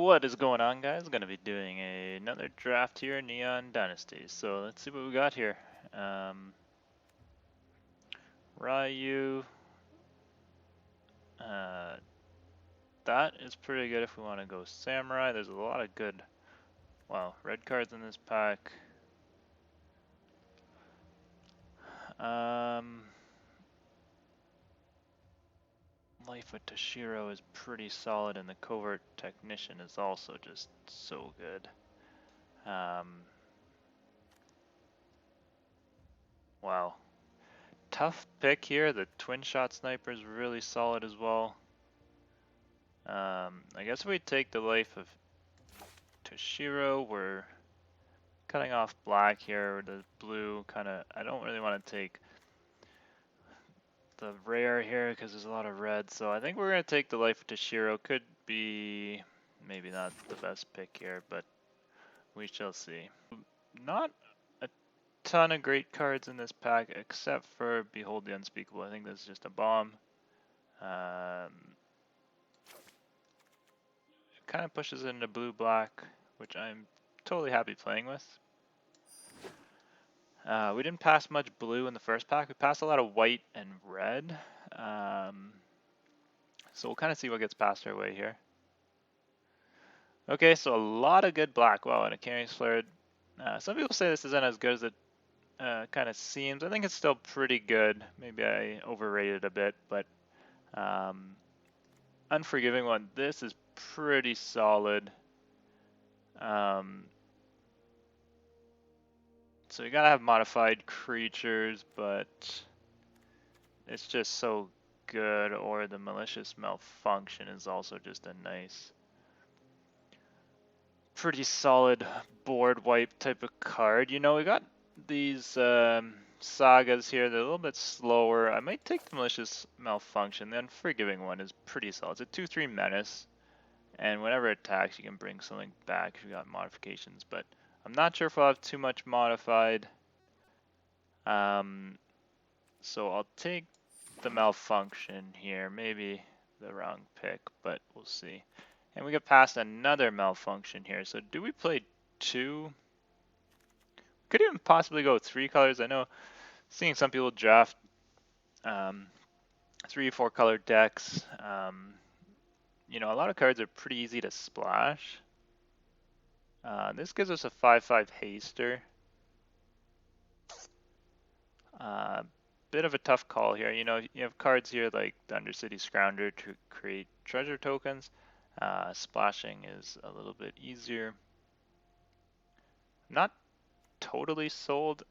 What is going on, guys? Going to be doing another draft here in Neon Dynasty. So let's see what we got here. Ryu. Uh, that is pretty good if we want to go Samurai. There's a lot of good, red cards in this pack. Life of Toshiro is pretty solid, and the Covert Technician is also just so good. Wow. Tough pick here. The Twin Shot Sniper is really solid as well. I guess we take the Life of Toshiro. We're cutting off black here. The blue I don't really want to take the rare here because there's a lot of red. So I think we're going to take the Life of Toshiro. Could be maybe not the best pick here, but we shall see. Not a ton of great cards in this pack except for Behold the Unspeakable. I think this is just a bomb. Kind of pushes it into blue-black, which I'm totally happy playing with. We didn't pass much blue in the first pack. We passed a lot of white and red. So we'll kind of see what gets passed our way here. Okay, so a lot of good black. Wow, and a Carrying Flare. Some people say this isn't as good as it kind of seems. I think it's still pretty good. Maybe I overrated a bit, but Unforgiving one. This is pretty solid. So you gotta have modified creatures, but it's just so good. Or the Malicious Malfunction is also just a nice, pretty solid board wipe type of card. You know, we got these sagas here. They're a little bit slower. I might take the Malicious Malfunction. The Unforgiving one is pretty solid. It's a 2/3 menace, and whenever it attacks, you can bring something back if you got modifications. But I'm not sure if I'll have too much modified. So I'll take the Malfunction here. Maybe the wrong pick, but we'll see. And we get past another Malfunction here. So do we play two? Could even possibly go 3 colors. I know seeing some people draft 3 or 4 color decks. You know, a lot of cards are pretty easy to splash. This gives us a 5/5 haster. Bit of a tough call here. You know, you have cards here like the Undercity Scrounger to create treasure tokens. Splashing is a little bit easier. Not totally sold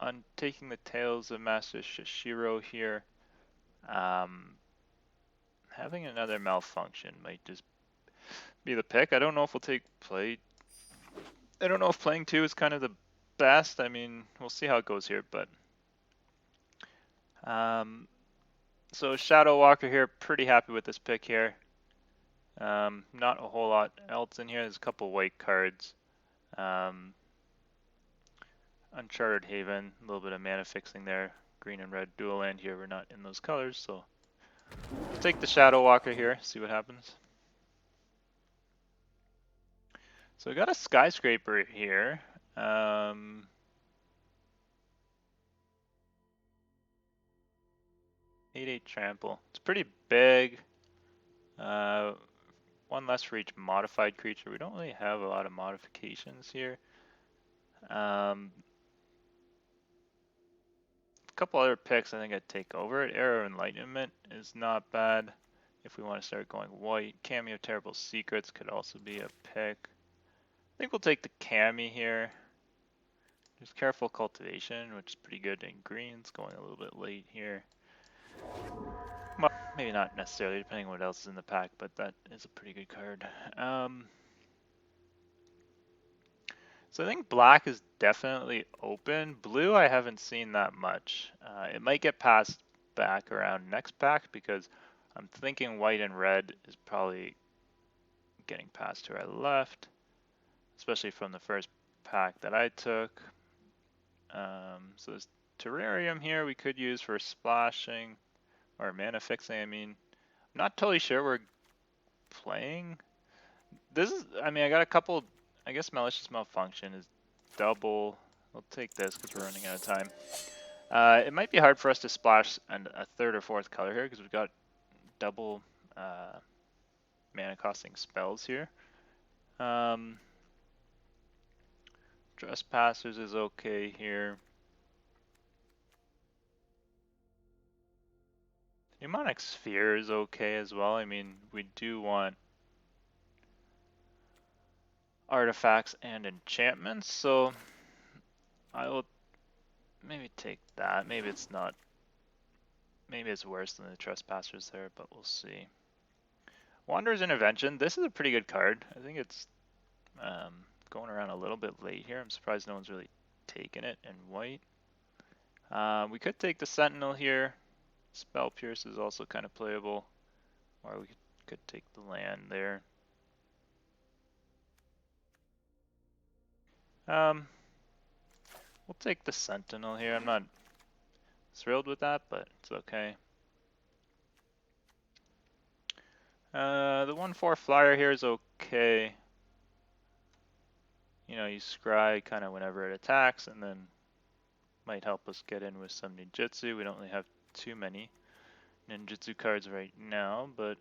on taking the Tales of Master Shishiro here. Having another Malfunction might just be the pick. I don't know if we'll take play. I don't know if playing 2 is kind of the best. I mean, we'll see how it goes here, but so Shadow Walker here, pretty happy with this pick here. Not a whole lot else in here. There's a couple white cards. Uncharted Haven, a little bit of mana fixing there. Green and red dual land here. We're not in those colors, so we'll take the Shadow Walker here, see what happens. So we got a Skyscraper here. 8/8 trample. It's pretty big. 1 less for each modified creature. We don't really have a lot of modifications here. A couple other picks I think I'd take over it. Arrow Enlightenment is not bad if we want to start going white. Cameo Terrible Secrets could also be a pick. I think we'll take the Cami here. There's Careful Cultivation, which is pretty good in greens, going a little bit late here. Well, maybe not necessarily, depending on what else is in the pack, but that is a pretty good card. So I think black is definitely open. Blue, I haven't seen that much. It might get passed back around next pack because I'm thinking white and red is probably getting passed to our left, especially from the first pack that I took. So there's Terrarium here we could use for splashing or mana fixing. I mean, I'm not totally sure we're playing. This is, I mean, I got a couple, I guess malicious malfunction is double. We'll take this because we're running out of time. It might be hard for us to splash a third or fourth color here because we've got double mana costing spells here. Trespassers is okay here. Mnemonic Sphere is okay as well. I mean, we do want artifacts and enchantments, so I will maybe take that. Maybe it's not. Maybe it's worse than the Trespassers there, but we'll see. Wanderer's Intervention. This is a pretty good card. I think it's going around a little bit late here. I'm surprised no one's really taken it in white. We could take the Sentinel here. Spell Pierce is also kind of playable. Or we could take the land there. We'll take the Sentinel here. I'm not thrilled with that, but it's okay. The 1/4 flyer here is okay. You know, you scry kind of whenever it attacks, and then might help us get in with some ninjutsu. We don't really have too many ninjutsu cards right now, but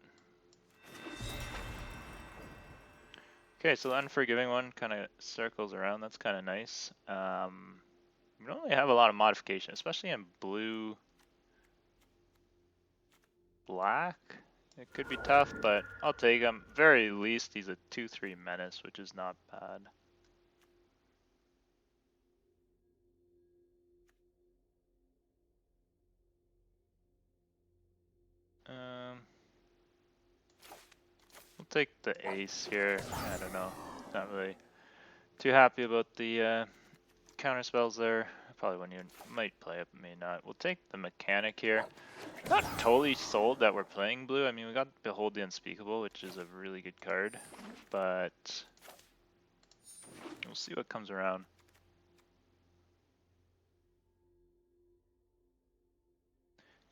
okay. So the Unforgiving one kind of circles around. That's kind of nice. We don't really have a lot of modification, especially in blue, black. It could be tough, but I'll take him. Very least, he's a 2/3 menace, which is not bad. We'll take the ace here. I don't know. Not really too happy about the counter spells there. I probably wouldn't even, might play it, may not. We'll take the mechanic here. Not totally sold that we're playing blue. I mean, we got Behold the Unspeakable, which is a really good card, but we'll see what comes around.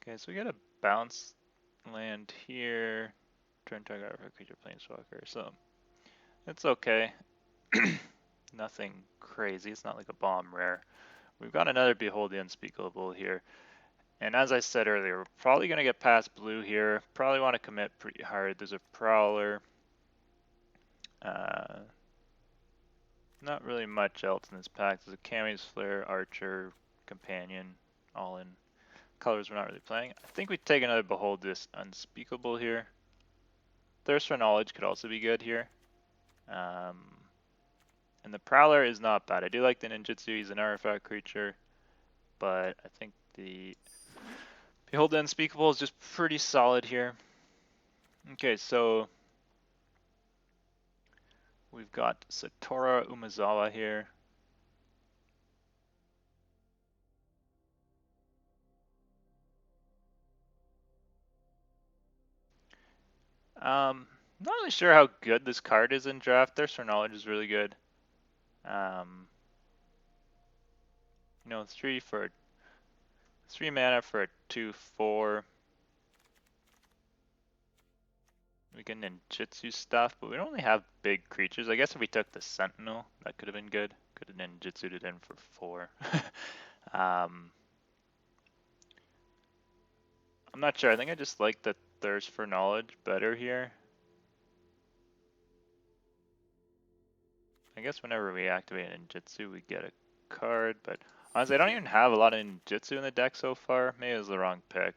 Okay, so we got a bounce land here. Turn target creature planeswalker, so it's okay. Nothing crazy. It's not like a bomb rare. We've got another Behold the Unspeakable here. And as I said earlier, we're probably going to get past blue here. Probably want to commit pretty hard. There's a Prowler. Not really much else in this pack. There's a Kami's Flare, Archer, Companion, all in colors we're not really playing. I think we take another Behold this Unspeakable here. Thirst for Knowledge could also be good here. And the Prowler is not bad. I do like the ninjutsu. He's an artifact creature. But I think the Behold the Unspeakable is just pretty solid here. Okay, so we've got Satora Umezawa here. Not really sure how good this card is in draft. Thirst for Knowledge is really good. You know, 3 mana for a 2/4. We can ninjutsu stuff, but we don't really have big creatures. I guess if we took the Sentinel, that could have been good. Could have ninjutsu'd it in for 4. I'm not sure. I think I just like the Thirst for Knowledge better here. I guess whenever we activate ninjutsu, we get a card, but honestly, I don't even have a lot of ninjutsu in the deck so far. Maybe it was the wrong pick.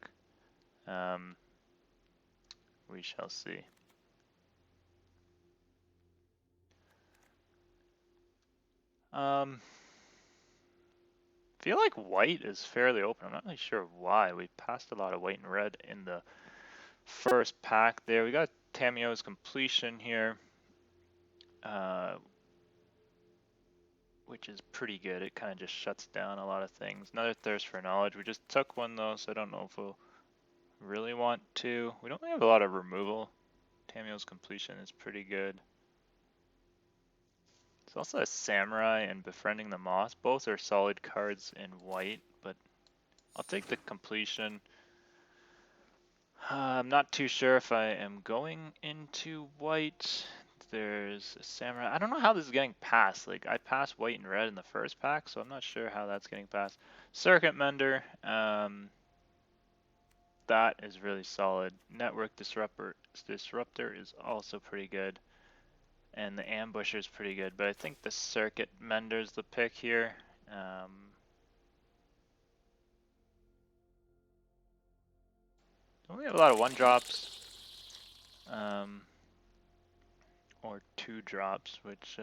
We shall see. Feel like white is fairly open. I'm not really sure why. We passed a lot of white and red in the first pack there. We got Tamio's Completion here, which is pretty good. It kind of just shuts down a lot of things. Another Thirst for Knowledge. We just took one though, so I don't know if we'll really want to. We don't really have a lot of removal. Tamio's Completion is pretty good. There's also a Samurai and Befriending the Moss. Both are solid cards in white, but I'll take the Completion. I'm not too sure if I am going into white. there's a samurai. I don't know how this is getting passed. Like, I passed white and red in the first pack, so I'm not sure how that's getting passed. Circuit Mender, that is really solid. Network Disruptor is also pretty good. And the Ambusher is pretty good, but I think the Circuit Mender's the pick here. Don't we have a lot of 1-drops? Or 2-drops, which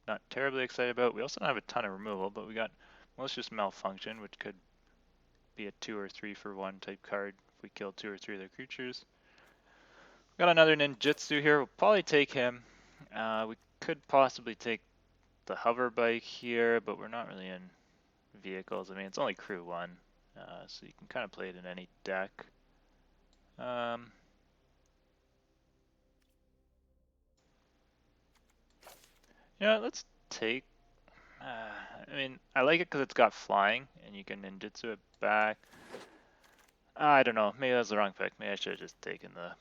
not terribly excited about. We also don't have a ton of removal, but we got Malicious Malfunction, which could be a 2 or 3 for 1 type card if we kill 2 or 3 of their creatures. Got another Ninjutsu here. We'll probably take him. We could possibly take the Hover Bike here, but we're not really in vehicles. I mean, it's only crew 1, so you can kind of play it in any deck. Yeah, let's take. I mean, I like it because it's got flying, and you can ninjutsu it back. I don't know. Maybe that's the wrong pick. Maybe I should have just taken the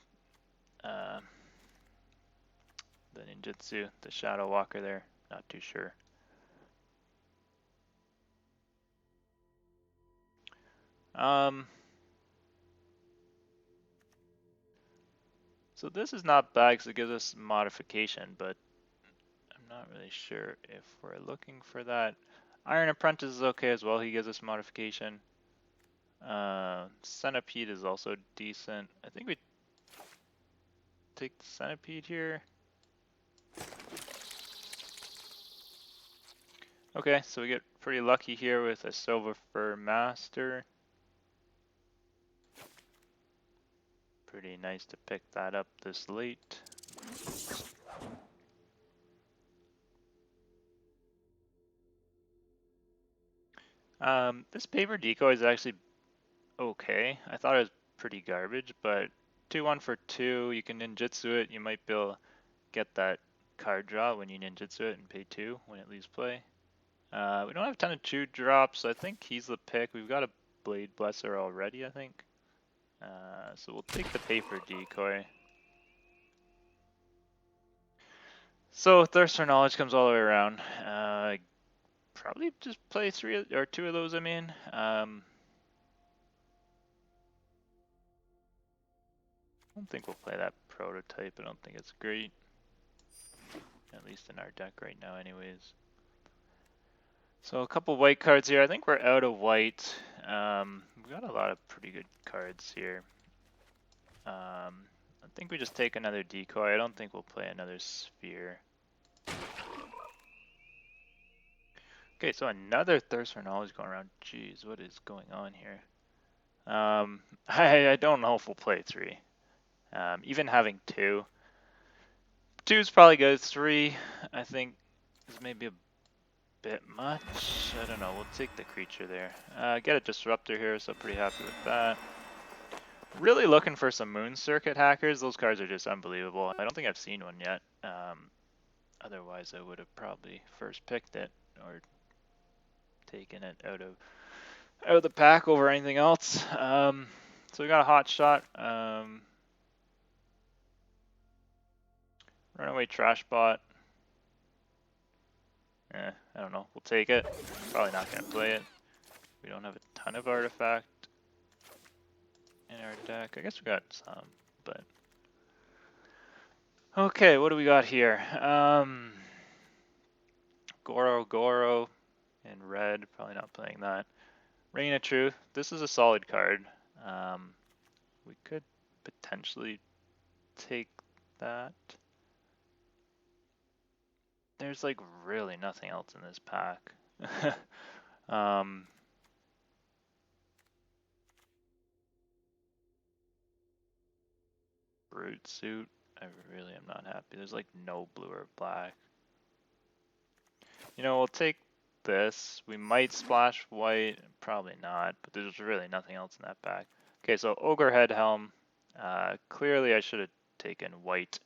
ninjutsu, the Shadow Walker there. Not too sure. So this is not bad because it gives us modification, but I'm not really sure if we're looking for that. Iron Apprentice is okay as well. He gives us modification. Centipede is also decent. I think we take the Centipede here. Okay, so we get pretty lucky here with a Silver Fur Master. Pretty nice to pick that up this late. This Paper Decoy is actually okay. I thought it was pretty garbage, but 2-1 for 2, you can ninjutsu it. You might be able to get that card draw when you ninjutsu it and pay 2 when it leaves play. We don't have a ton of 2-drops, so I think he's the pick. We've got a Blade Blesser already, I think. So we'll take the Paper Decoy. So Thirst for Knowledge comes all the way around. Probably just play 3 or 2 of those, I mean. I don't think we'll play that prototype. I don't think it's great. At least in our deck right now anyways. So a couple white cards here. I think we're out of white. We've got a lot of pretty good cards here. I think we just take another decoy. I don't think we'll play another sphere. Okay, so another Thirst for Knowledge going around. Jeez, what is going on here? I don't know if we'll play 3. Even having 2. 2's probably good. 3, I think, is maybe a bit much. I don't know. We'll take the creature there. Get a Disruptor here, so pretty happy with that. Really looking for some Moon Circuit hackers. Those cards are just unbelievable. I don't think I've seen one yet. Otherwise, I would have probably first picked it or taken it out of the pack over anything else. So we got a hot shot. Runaway Trash Bot. I don't know. We'll take it. Probably not going to play it. We don't have a ton of artifact in our deck. I guess we got some, but... Okay, what do we got here? Goro in red. Probably not playing that. Reign of Truth. This is a solid card. We could potentially take that. There's like really nothing else in this pack. Brute Suit. I really am not happy. There's like no blue or black. You know, we'll take this. We might splash white. Probably not, but there's really nothing else in that pack. Okay, so Ogre Head Helm. Clearly I should have taken white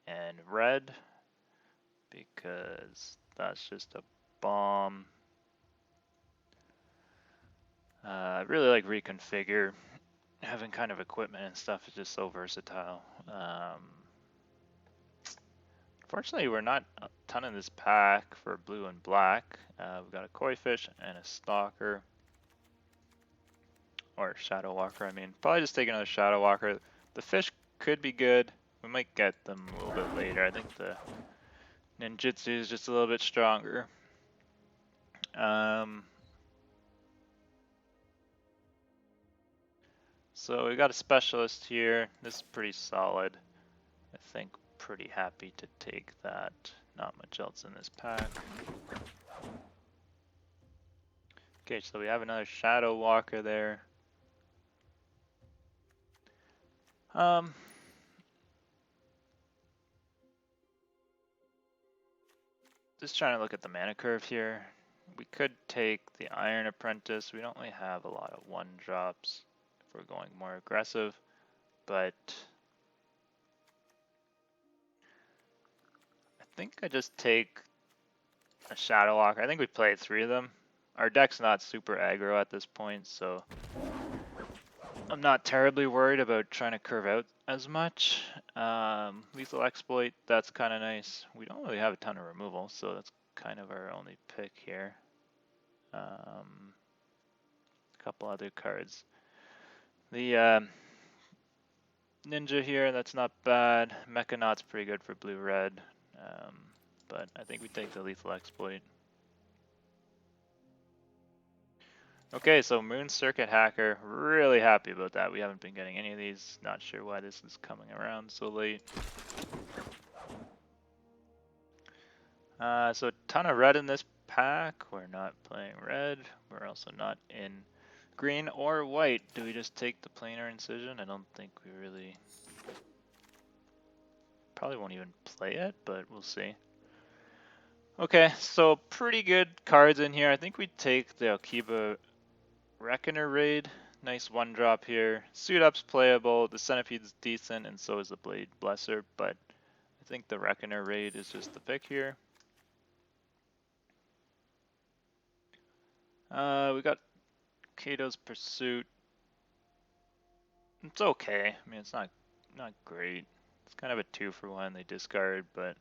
and red because that's just a bomb. I really like Reconfigure. Having kind of equipment and stuff is just so versatile. Unfortunately, we're not a ton in this pack for blue and black. We've got a koi fish and a stalker. Or shadow walker, I mean. Probably just take another shadow walker. The fish could be good. We might get them a little bit later. I think the ninjutsu is just a little bit stronger. So we got a specialist here. This is pretty solid. I think pretty happy to take that. Not much else in this pack. Okay, so we have another shadow walker there. Just trying to look at the mana curve here. We could take the Iron Apprentice. We don't really have a lot of 1-drops if we're going more aggressive, but I think I just take a Shadow Walker. I think we played 3 of them. Our deck's not super aggro at this point, so I'm not terribly worried about trying to curve out as much. Lethal Exploit, that's kind of nice. We don't really have a ton of removal, so that's kind of our only pick here. A couple other cards. The Ninja here, that's not bad. Mechanaut's pretty good for blue-red, but I think we take the Lethal Exploit. Okay, so Moon Circuit Hacker, really happy about that. We haven't been getting any of these. Not sure why this is coming around so late. So a ton of red in this pack. We're not playing red. We're also not in green or white. Do we just take the planar incision? I don't think we really... Probably won't even play it, but we'll see. Okay, so pretty good cards in here. I think we take the Alkiba Reckoner Raid. Nice 1-drop here. Suit Up's playable, the Centipede's decent, and so is the Blade Blesser, but I think the Reckoner Raid is just the pick here. We got Kato's Pursuit. It's okay. I mean, it's not great. It's kind of a 2-for-1 they discard, but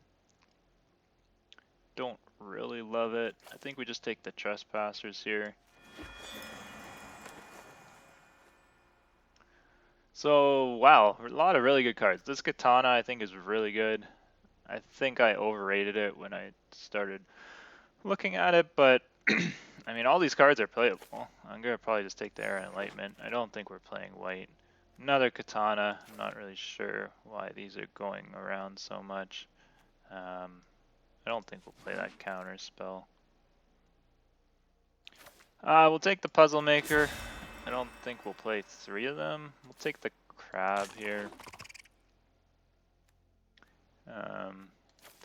don't really love it. I think we just take the Trespassers here. So, wow, a lot of really good cards. This Katana I think is really good. I think I overrated it when I started looking at it, but I mean, all these cards are playable. I'm going to probably just take the Era Enlightenment. I don't think we're playing white. Another Katana. I'm not really sure why these are going around so much. I don't think we'll play that counter spell. We'll take the Puzzle Maker. I don't think we'll play 3 of them. We'll take the Crab here.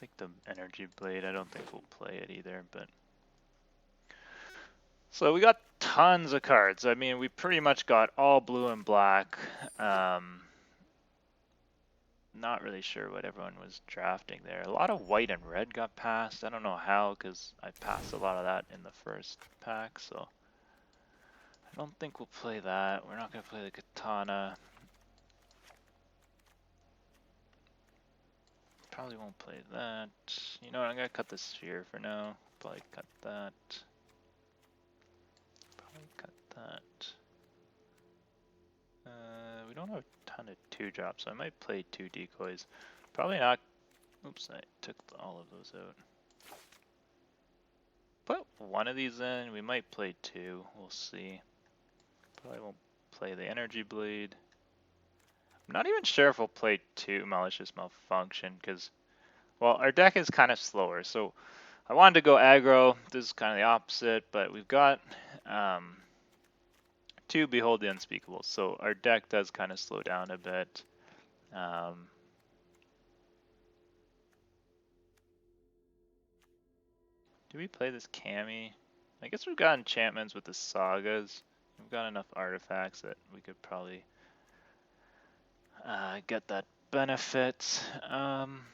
Take the Energy Blade. I don't think we'll play it either, but... So we got tons of cards. I mean, we pretty much got all blue and black. Not really sure what everyone was drafting there. A lot of white and red got passed. I don't know how, because I passed a lot of that in the first pack, so... I don't think we'll play that. We're not going to play the Katana. Probably won't play that. You know what, I'm going to cut the Sphere for now. Probably cut that. Probably cut that. We don't have a ton of 2-drops, so I might play 2 decoys. Probably not. Oops, I took all of those out. Put one of these in. We might play 2. We'll see. Probably won't play the Energy Blade. I'm not even sure if we'll play 2 Malicious Malfunction, because, well, our deck is kind of slower, so I wanted to go aggro. This is kind of the opposite, but we've got 2 Behold the Unspeakable, so our deck does kind of slow down a bit. Do we play this Kami? I guess we've got enchantments with the Sagas. We've got enough artifacts that we could probably get that benefit. I'm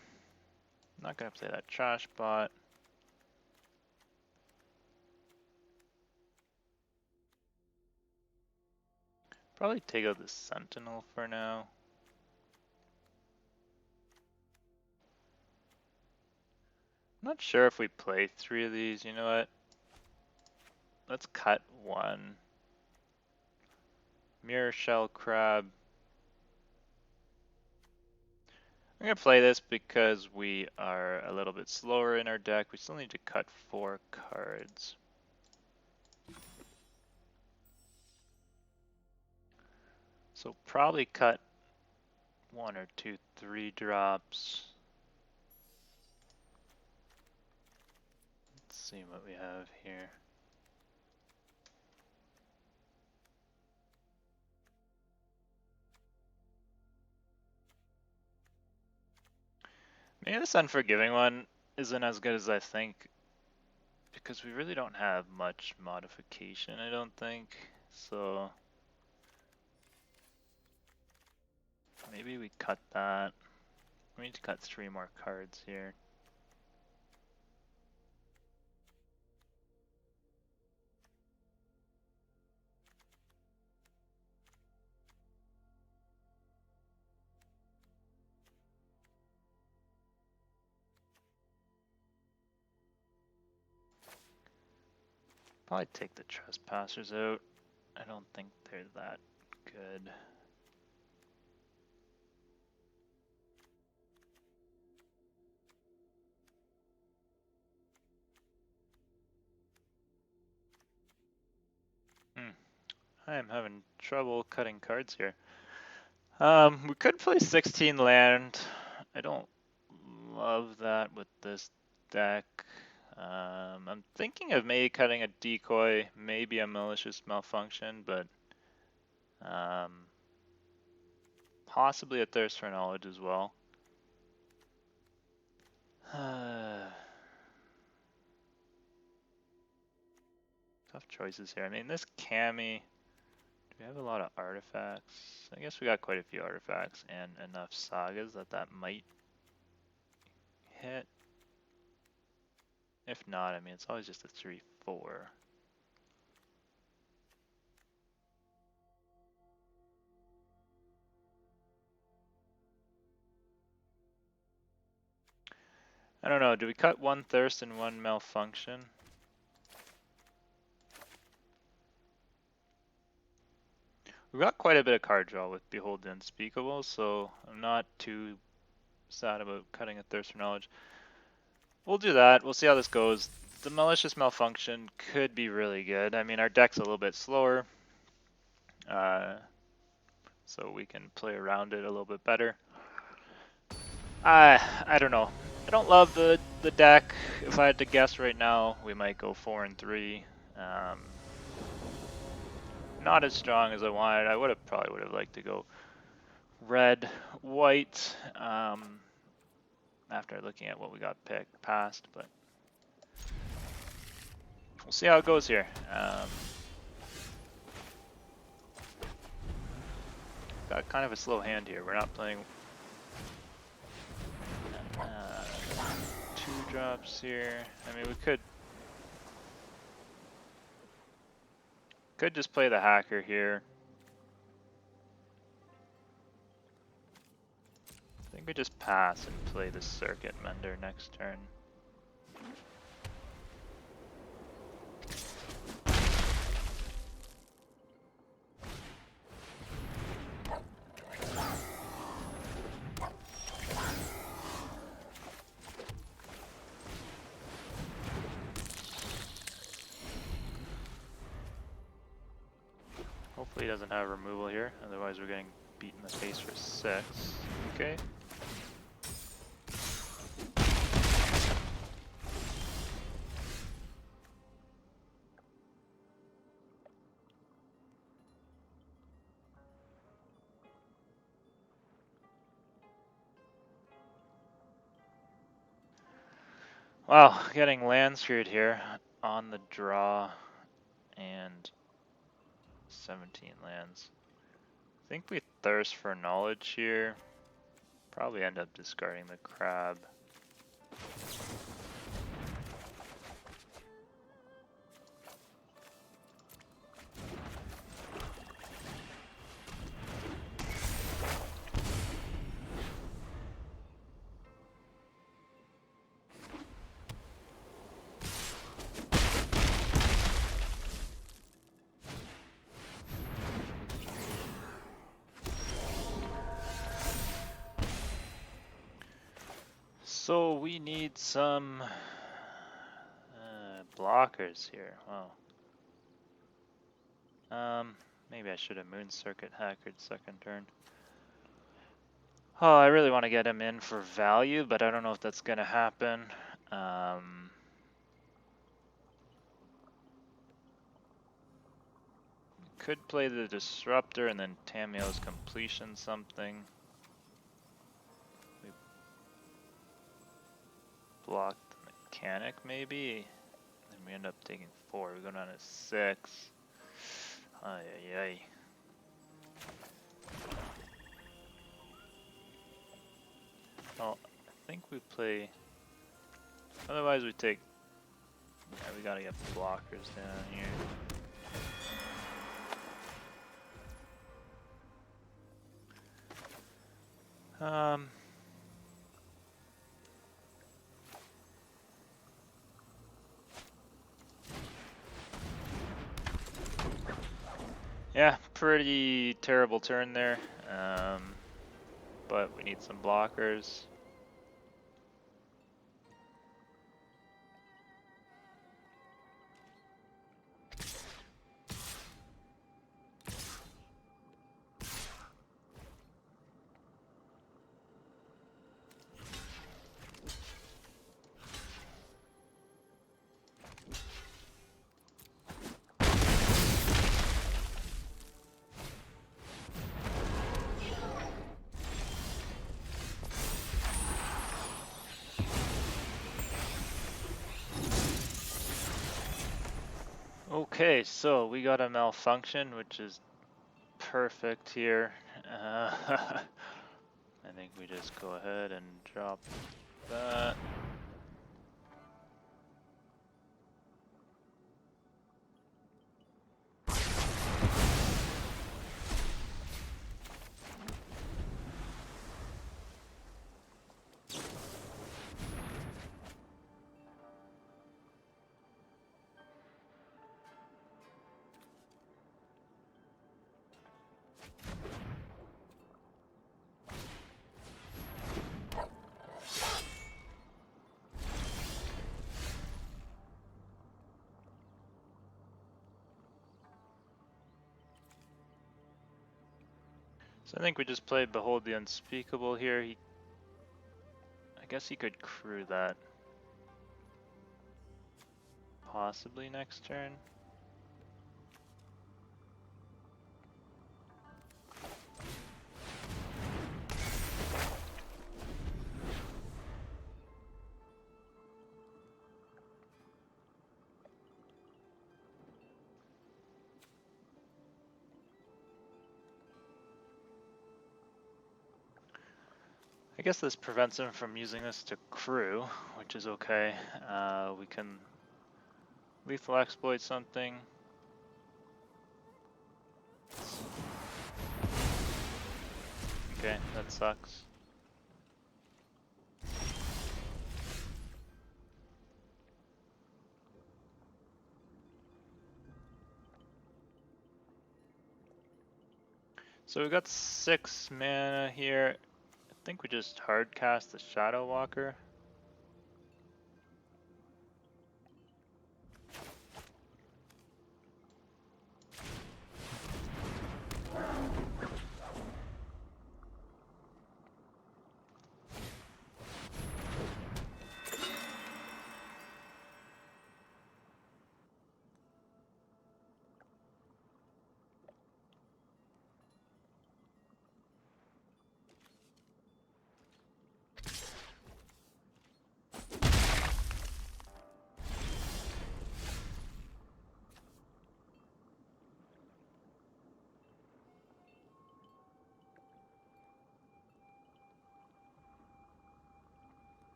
not going to play that Trash Bot. Probably take out the Sentinel for now. Not sure if we play 3 of these. You know what? Let's cut 1. Mirror Shell Crab. I'm going to play this because we are a little bit slower in our deck. We still need to cut 4 cards. So probably cut 1 or 2, 3 drops. Let's see what we have here. Maybe this Unforgiving one isn't as good as I think, because we really don't have much modification, I don't think. So maybe we cut that. We need to cut 3 more cards here. Probably take the Trespassers out. I don't think they're that good. I am having trouble cutting cards here. We could play 16 land. I don't love that with this deck. I'm thinking of maybe cutting a decoy, maybe a malicious malfunction, but possibly a thirst for knowledge as well. Tough choices here. I mean, this Cami, do we have a lot of artifacts? I guess we got quite a few artifacts and enough sagas that might hit. If not, I mean, it's always just a 3-4. I don't know, do we cut 1 thirst and 1 malfunction? We've got quite a bit of card draw with Behold the Unspeakable, so I'm not too sad about cutting a thirst for knowledge. We'll do that, we'll see how this goes. The malicious malfunction could be really good. I mean, our deck's a little bit slower, so we can play around it a little bit better. I don't know. I don't love the deck. If I had to guess right now, we might go 4 and 3. Not as strong as I wanted. I probably would have liked to go red, white, after looking at what we got passed, but we'll see how it goes here. Got kind of a slow hand here. We're not playing 2 drops here. I mean, we could just play the hacker here. I think we just pass and play the circuit mender next turn. Hopefully he doesn't have removal here, otherwise we're getting beat in the face for 6. Okay. Wow, getting land screwed here on the draw and 17 lands. I think we thirst for knowledge here. Probably end up discarding the crab. So we need some blockers here. Wow. Maybe I should have Moon Circuit Hackered second turn. Oh, I really want to get him in for value, but I don't know if that's gonna happen. Could play the Disruptor and then Tamiyo's Completion something. We block the Mechanic maybe. Then we end up taking 4. We go down to 6. Ay ay ay. Well, I think we play. Otherwise, we take. Yeah, we gotta get blockers down here. Yeah, pretty terrible turn there. But we need some blockers. Okay, so we got a malfunction, which is perfect here. I think we just go ahead and drop that. So I think we just played Behold the Unspeakable here. I guess he could crew that. Possibly next turn. I guess this prevents him from using this to crew, which is okay. We can lethal exploit something. Okay, that sucks. So we got 6 mana here. I think we just hard cast the Shadow Walker.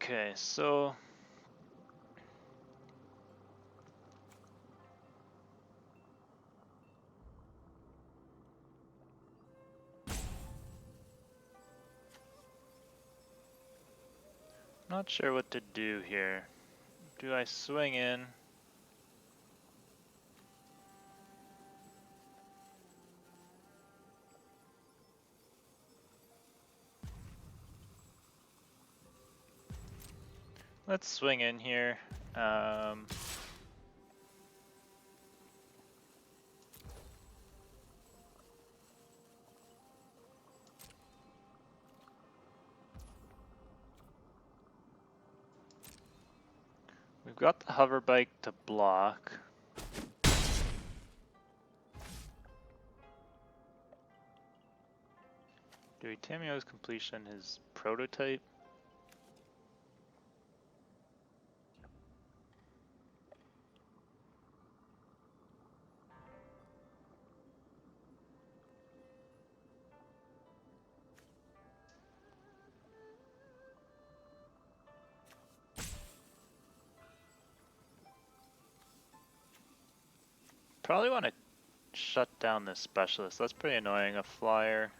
Okay, so not sure what to do here. Do I swing in? let's swing in here. We've got the hover bike to block. Do we Tamio's completion his prototype? Probably want to shut down this specialist. That's pretty annoying. A flyer.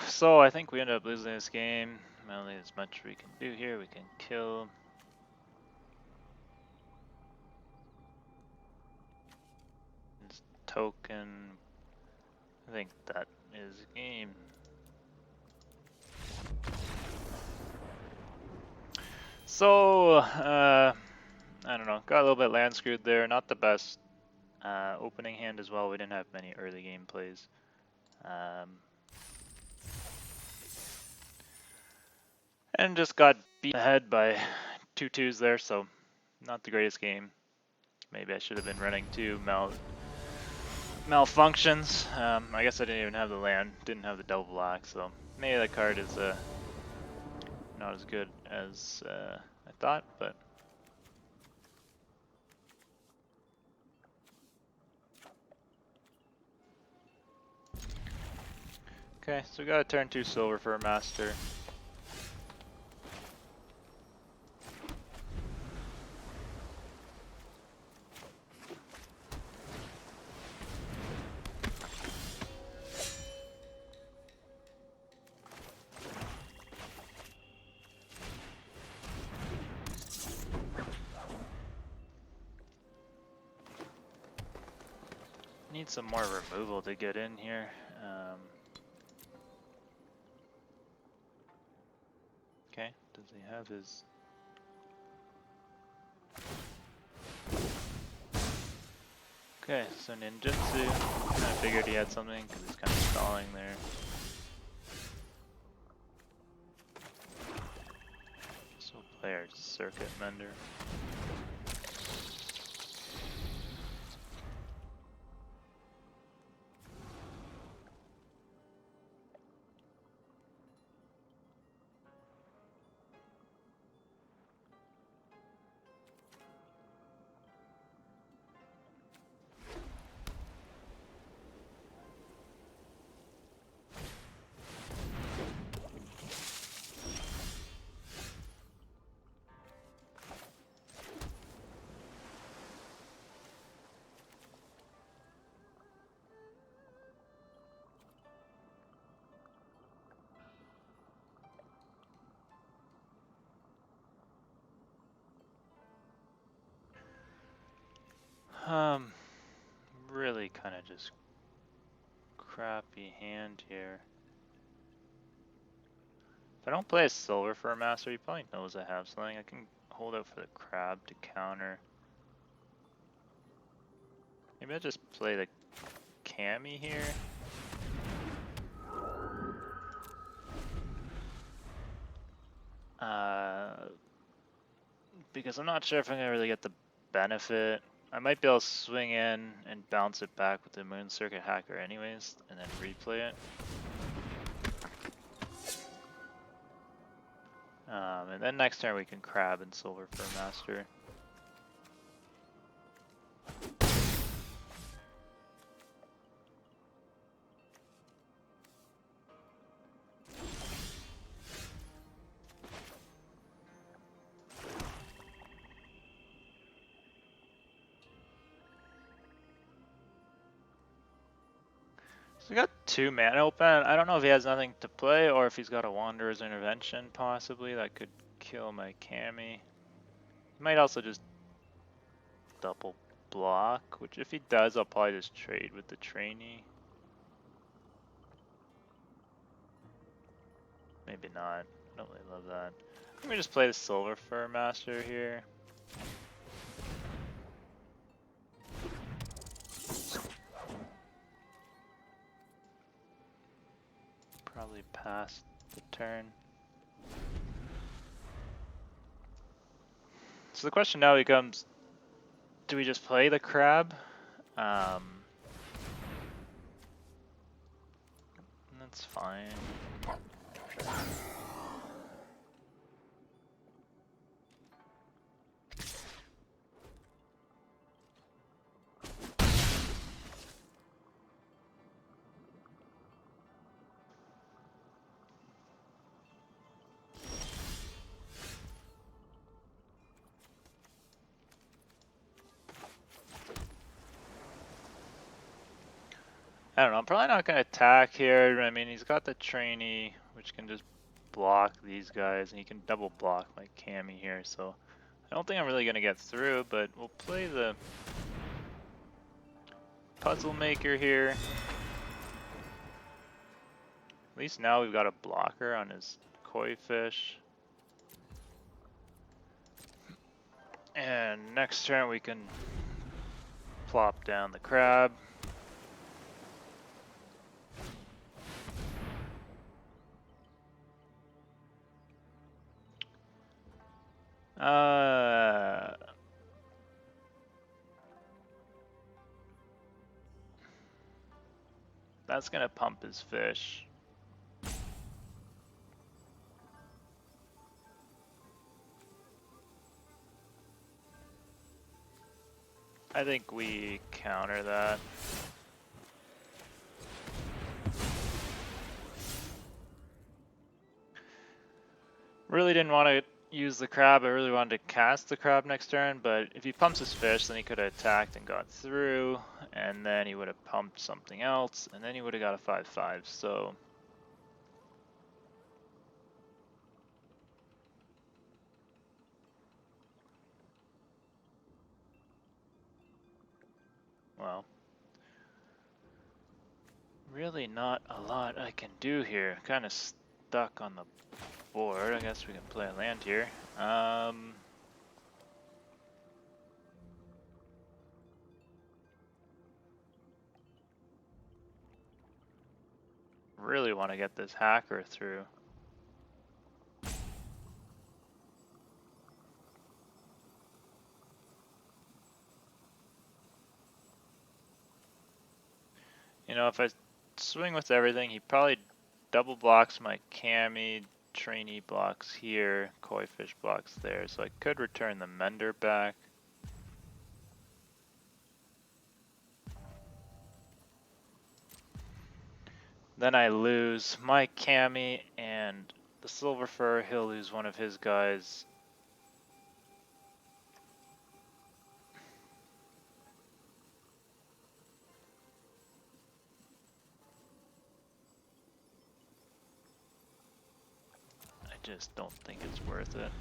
So I think we end up losing this game. Only as much we can do here. We can kill. This token. I think that is game. So, I don't know. Got a little bit land screwed there. Not the best opening hand as well. We didn't have many early game plays. And just got beat ahead by 2-2s there, so not the greatest game. Maybe I should have been running two malfunctions. I guess I didn't even have the land, didn't have the double black, so maybe that card is not as good as I thought, but okay, so we got a turn 2 silver for a master. Need some more removal to get in here. Okay, does he have his... Okay, so ninjutsu. I figured he had something because he's kind of stalling there. So we'll play our circuit mender. Really kind of just crappy hand here. If I don't play a silver for a master, he probably knows I have something. I can hold out for the crab to counter. Maybe I'll just play the Cami here. Because I'm not sure if I'm gonna really get the benefit. I might be able to swing in and bounce it back with the Moon Circuit Hacker anyways, and then replay it. And then next turn we can crab and silver for a master. So we got 2 mana open. I don't know if he has nothing to play or if he's got a Wanderer's Intervention possibly that could kill my Cami. He might also just double block, which if he does, I'll probably just trade with the trainee. Maybe not. I don't really love that. Let me just play the Silver Fur Master here. Probably pass the turn. So the question now becomes, do we just play the crab? That's fine. I don't know, I'm probably not going to attack here. I mean, he's got the trainee, which can just block these guys, and he can double block my Cami here, so I don't think I'm really going to get through, but we'll play the Puzzle Maker here. At least now we've got a blocker on his Koi Fish. And next turn we can plop down the crab. That's gonna pump his fish. I think we counter that. Really didn't want to use the crab, I really wanted to cast the crab next turn, but if he pumps his fish, then he could have attacked and got through, and then he would have pumped something else, and then he would have got a 5/5, so... Well... really not a lot I can do here. Kind of stuck on the board. I guess we can play a land here. Really want to get this hacker through. You know, if I swing with everything, he probably double blocks my Cami, trainee blocks here, Koi Fish blocks there, so I could return the Mender back. Then I lose my Cami and the Silver Fur, he'll lose one of his guys. I just don't think it's worth it.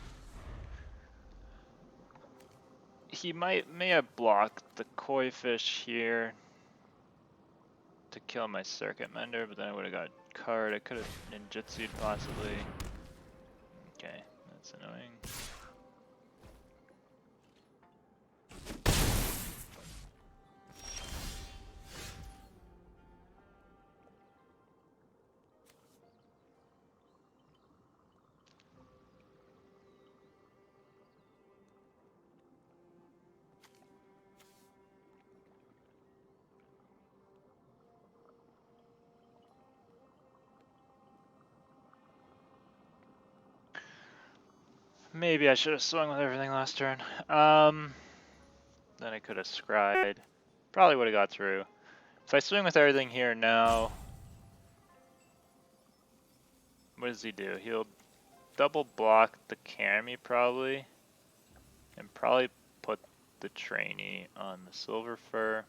He may have blocked the koi fish here to kill my circuit mender, but then I would have got card. I could have ninjutsu'd possibly. Okay, that's annoying. Maybe I should have swung with everything last turn. Then I could have scryed. Probably would have got through. If I swing with everything here now, what does he do? He'll double block the Kami probably, and probably put the trainee on the silver fur.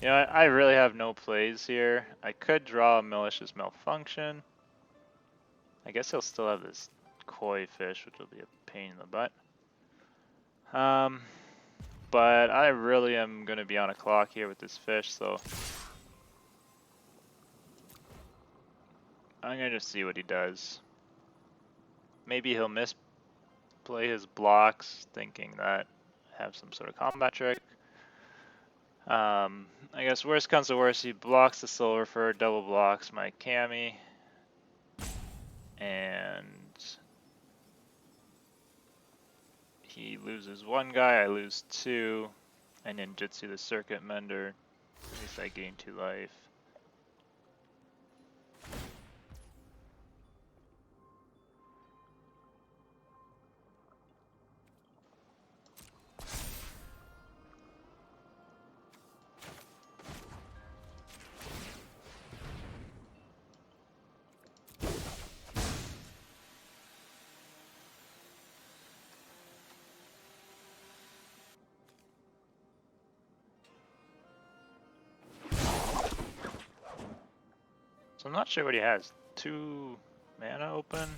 You know, I really have no plays here. I could draw a malicious malfunction. I guess he'll still have this koi fish, which will be a pain in the butt. But I really am going to be on a clock here with this fish, so I'm going to just see what he does. Maybe he'll misplay his blocks, thinking that I have some sort of combat trick. I guess worst comes to worst, he blocks the silver fur, double blocks my Kami, and he loses one guy, I lose two, and ninjutsu the circuit mender. At least I gain 2 life. So I'm not sure what he has. 2 mana open?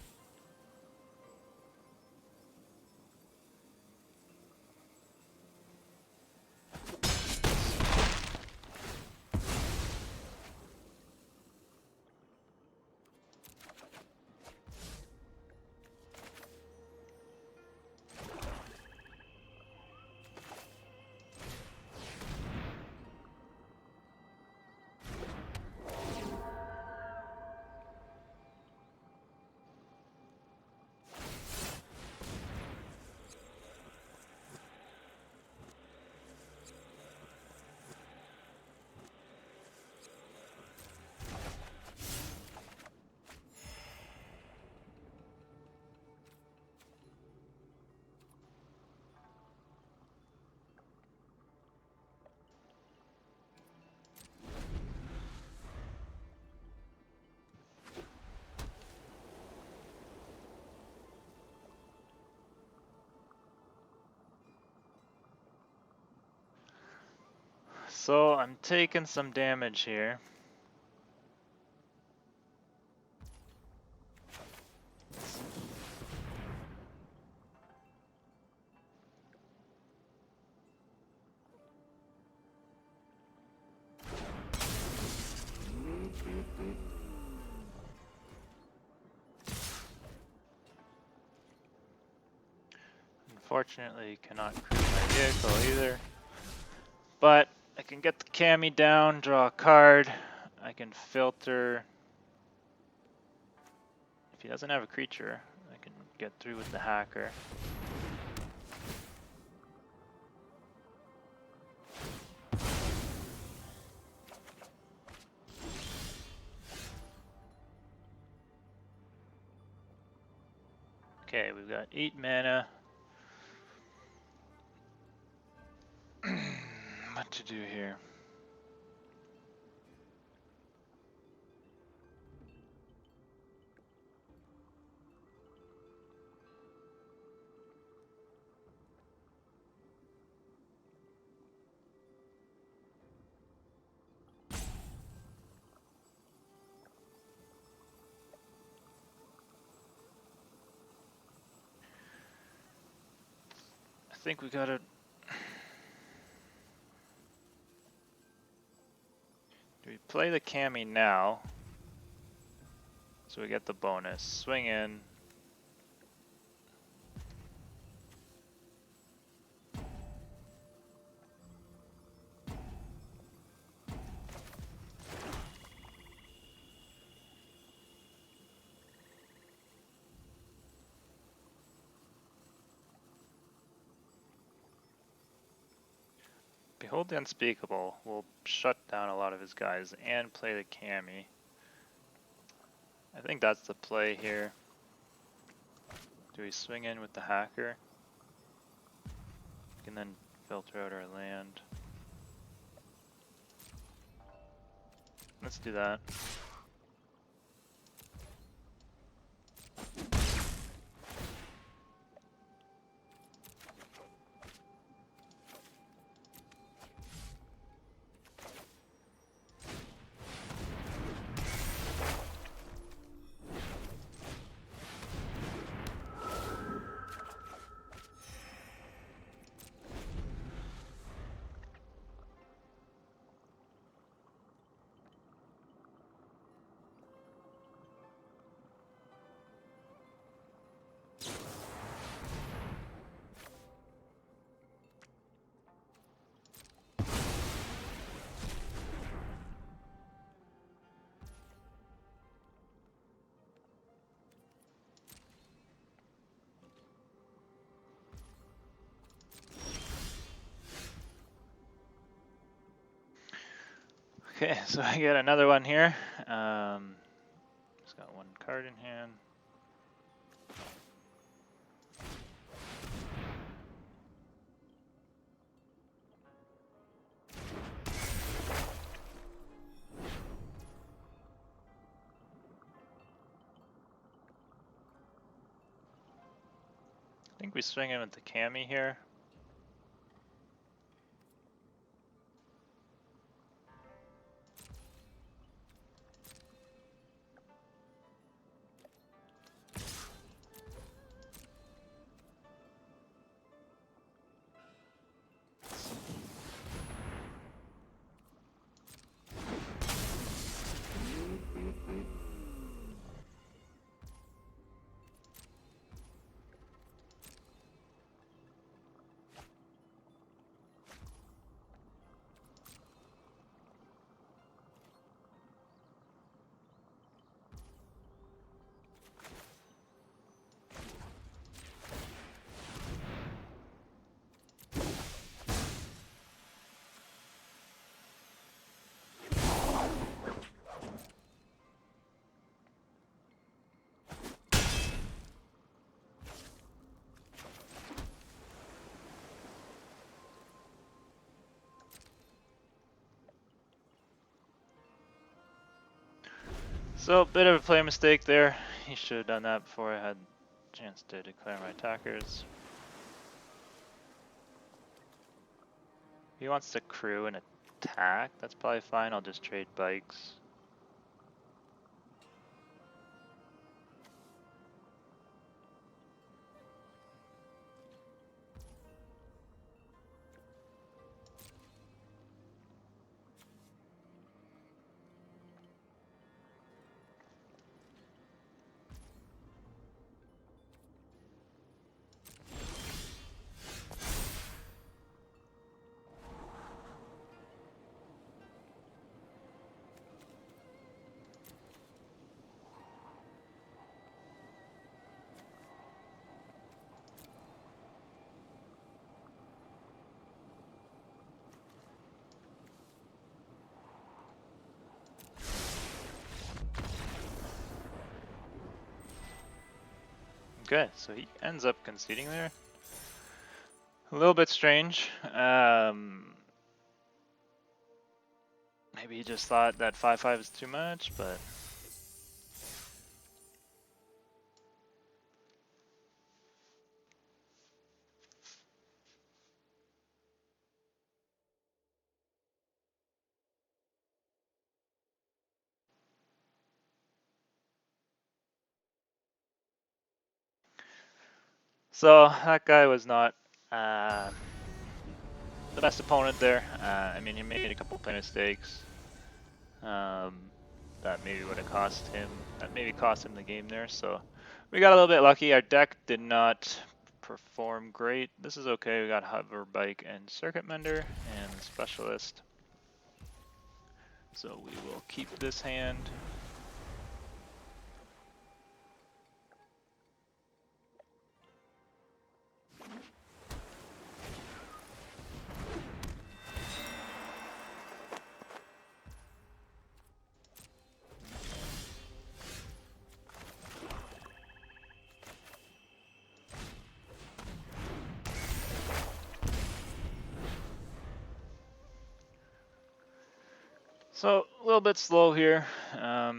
So I'm taking some damage here. Unfortunately, cannot create my vehicle either. But I can get the Kami down, draw a card. I can filter. If he doesn't have a creature, I can get through with the hacker. Okay, we've got 8 mana. What to do here? think we gotta... Do we play the Cammy now? So we get the bonus. Swing in. Behold the Unspeakable will shut down a lot of his guys and play the Cammy. I think that's the play here. Do we swing in with the Hacker? We can then filter out our land. Let's do that. Okay, so I get another one here. Just got one card in hand. I think we swing in with the Cammy here. So, bit of a play mistake there. He should have done that before I had a chance to declare my attackers. If he wants to crew and attack, that's probably fine. I'll just trade bikes. Okay, so he ends up conceding there. A little bit strange. Maybe he just thought that 5/5 is too much, but... So that guy was not the best opponent there. I mean, he made a couple play mistakes. That maybe would have cost him. That maybe cost him the game there. So we got a little bit lucky. Our deck did not perform great. This is okay. We got Hover Bike and Circuit Mender and Specialist. So we will keep this hand. So a little bit slow here. Have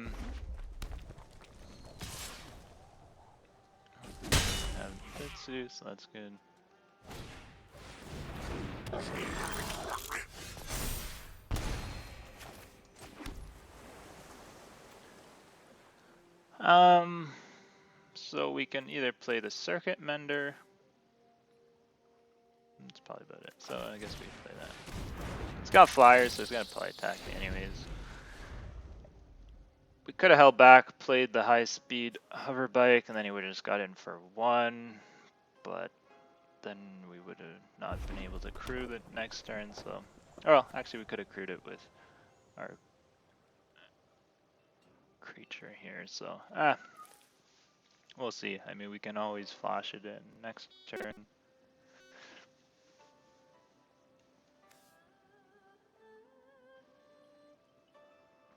Bitsu, so that's good. So we can either play the Circuit Mender. That's probably about it. So I guess we can play that. It's got flyers, so it's gonna probably attack me anyways. We could have held back, played the high speed hover bike, and then he would have just got in for 1, but then we would have not been able to crew the next turn, so... Oh, well, actually we could have crewed it with our creature here, so... we'll see. I mean, we can always flash it in next turn.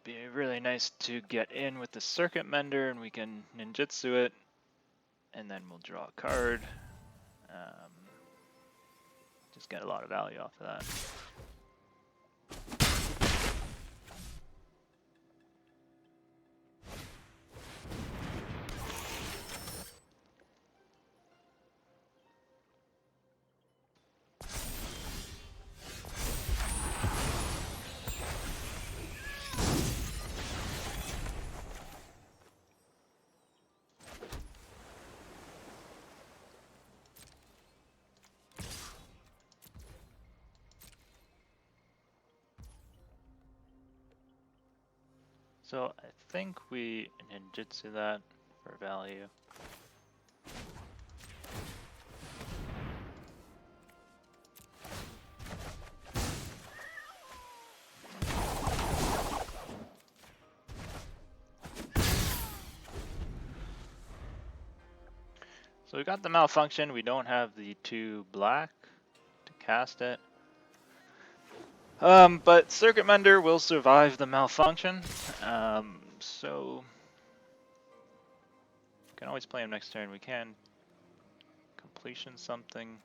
Be really nice to get in with the Circuit Mender, and we can ninjutsu it, and then we'll draw a card. Just get a lot of value off of that. So I think we ninjutsu that for value. So we got the malfunction. We don't have the 2 black to cast it. But Circuit Mender will survive the malfunction, so we can always play him next turn. We can completion something.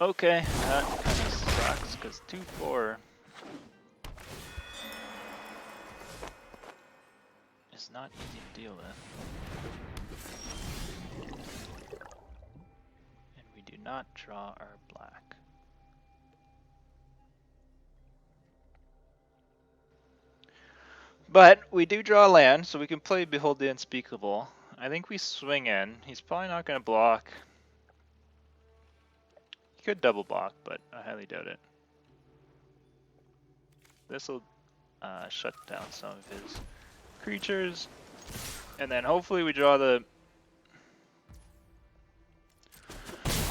Okay, that kind of sucks because 2/4 is not easy to deal with. Do not draw our black. But we do draw land, so we can play Behold the Unspeakable. I think we swing in. He's probably not going to block. He could double block, but I highly doubt it. This will shut down some of his creatures. And then hopefully we draw the...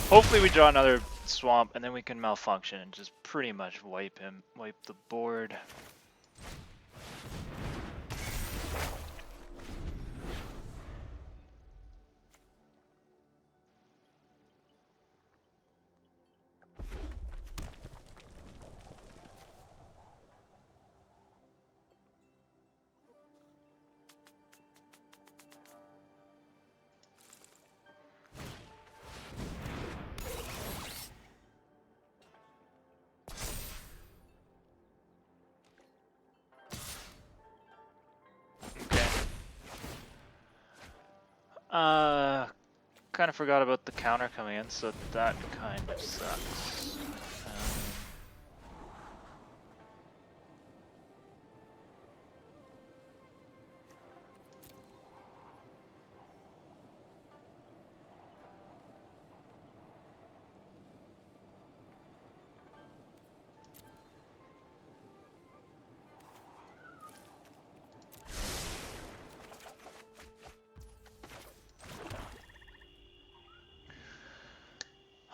Hopefully we draw another swamp, and then we can malfunction and just pretty much wipe the board. Kind of forgot about the counter coming in, so that kind of sucks.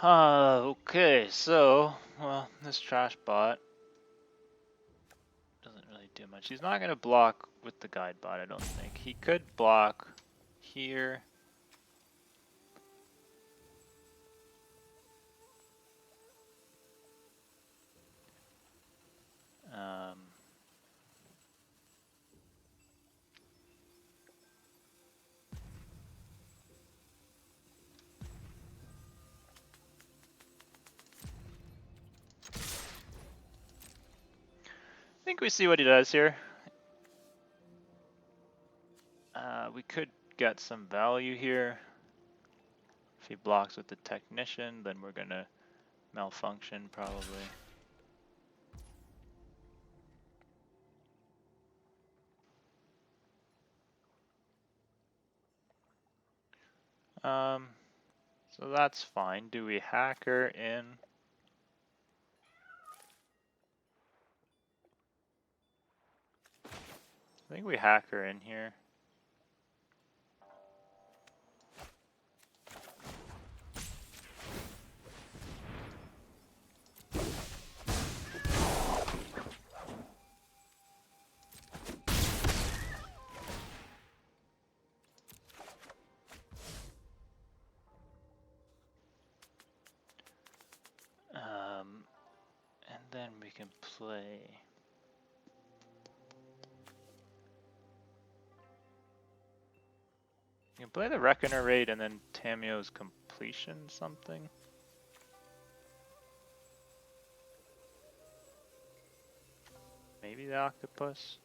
Okay, so, well, this trash bot doesn't really do much. He's not going to block with the guide bot, I don't think. He could block here. I think we see what he does here. We could get some value here. If he blocks with the technician, then we're gonna malfunction probably. So that's fine. Do we hacker in? I think we hacker in here. And then we can play. You can play the Reckoner raid and then Tamio's completion something. Maybe the octopus.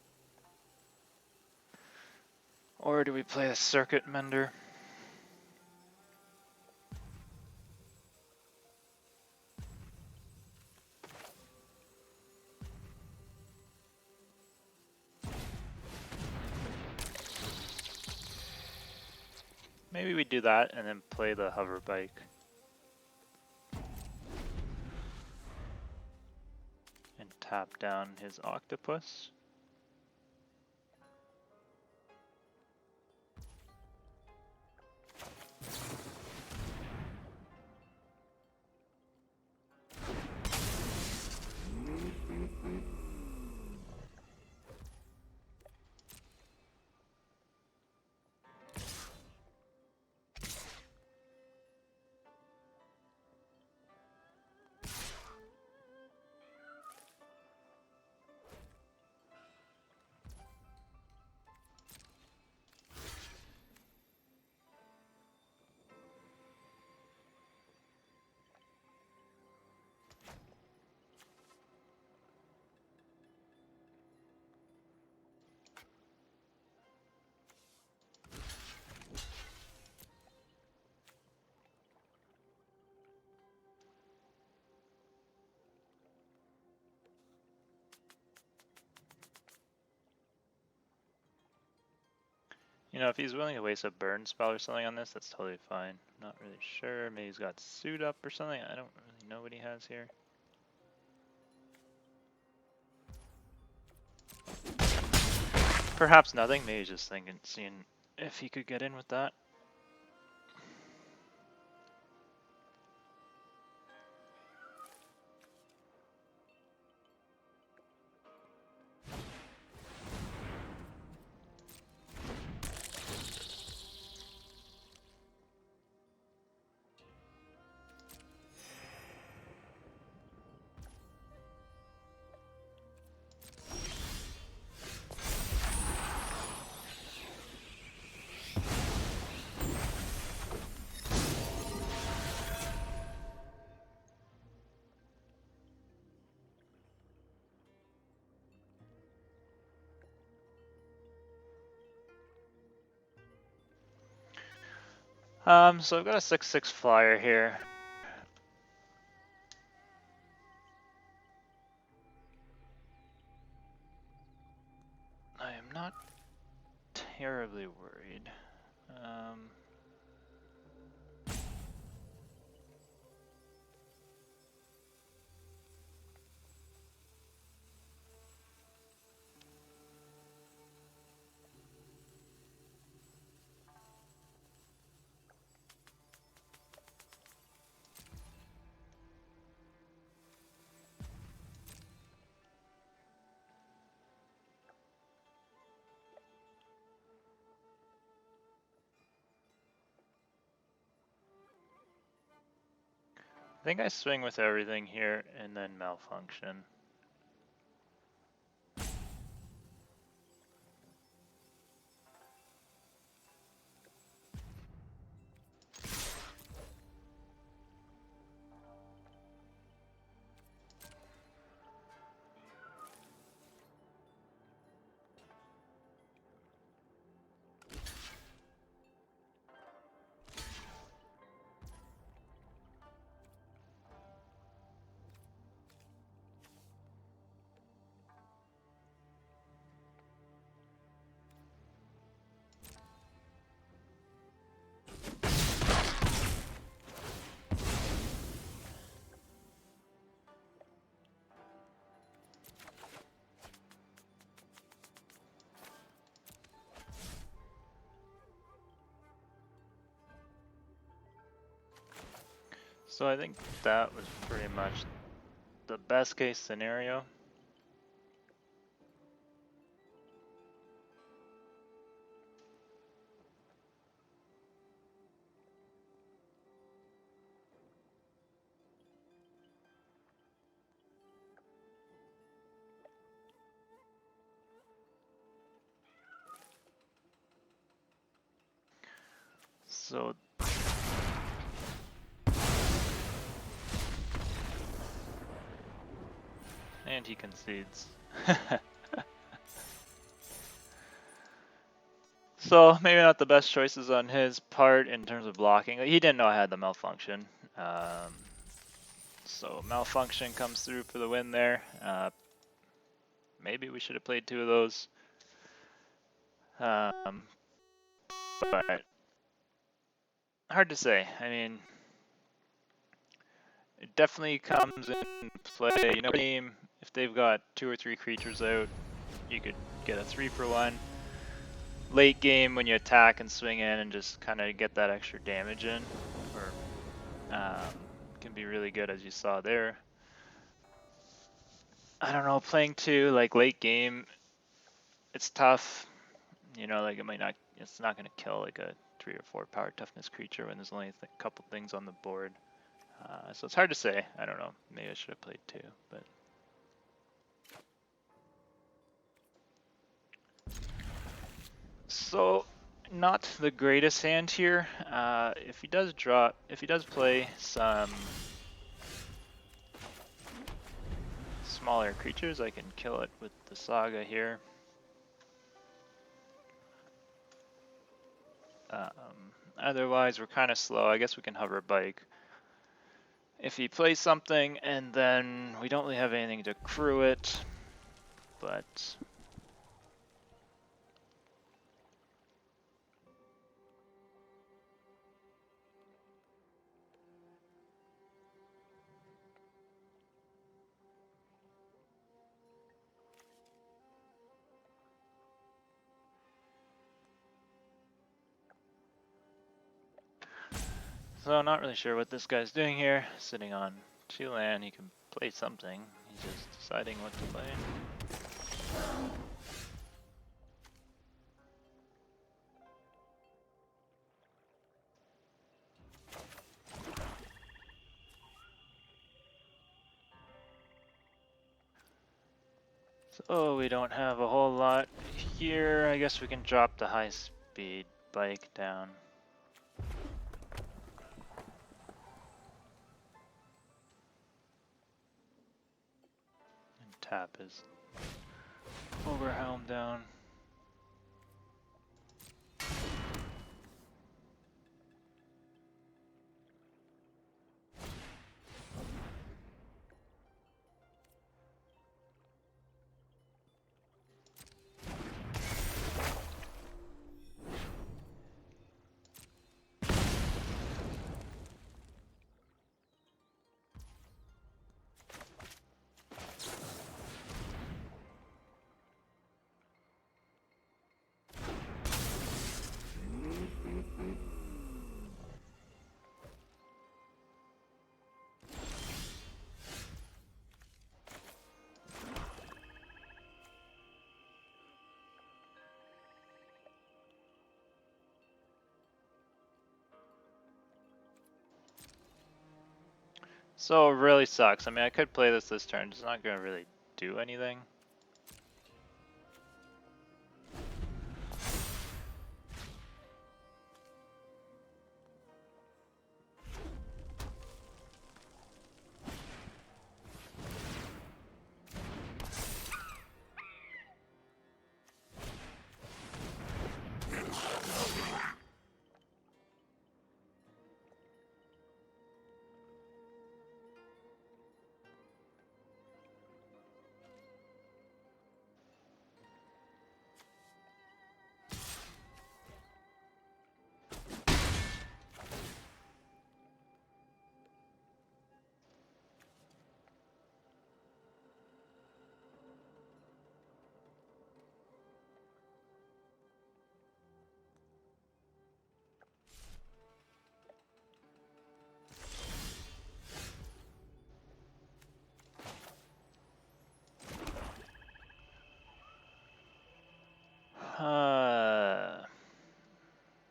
Or do we play the circuit mender? Maybe we do that and then play the hover bike. And tap down his octopus. You know, if he's willing to waste a burn spell or something on this, that's totally fine. Not really sure. Maybe he's got suit up or something. I don't really know what he has here. Perhaps nothing. Maybe he's just thinking, seeing if he could get in with that. So I've got a 6/6 flyer here. I am not terribly worried. I think I swing with everything here and then malfunction. So I think that was pretty much the best case scenario. So and he concedes. So maybe not the best choices on his part in terms of blocking. He didn't know I had the malfunction. So malfunction comes through for the win there. Maybe we should have played 2 of those. But hard to say. I mean, it definitely comes in play. You know, game, if they've got 2 or 3 creatures out, you could get a 3-for-1. Late game, when you attack and swing in and just kind of get that extra damage in, or can be really good, as you saw there. I don't know, playing 2 like late game, it's tough. You know, like it's not going to kill like a 3 or 4 power toughness creature when there's only a couple things on the board. So it's hard to say. I don't know. Maybe I should have played 2, but. So, not the greatest hand here. If he does play some smaller creatures, I can kill it with the Saga here. Otherwise, we're kind of slow. I guess we can hover bike. If he plays something and then we don't really have anything to crew it, but so not really sure what this guy's doing here. Sitting on 2 land, he can play something. He's just deciding what to play. So we don't have a whole lot here. I guess we can drop the high speed bike down. And tap his overhelm down. So it really sucks. I mean, I could play this turn. It's not gonna really do anything.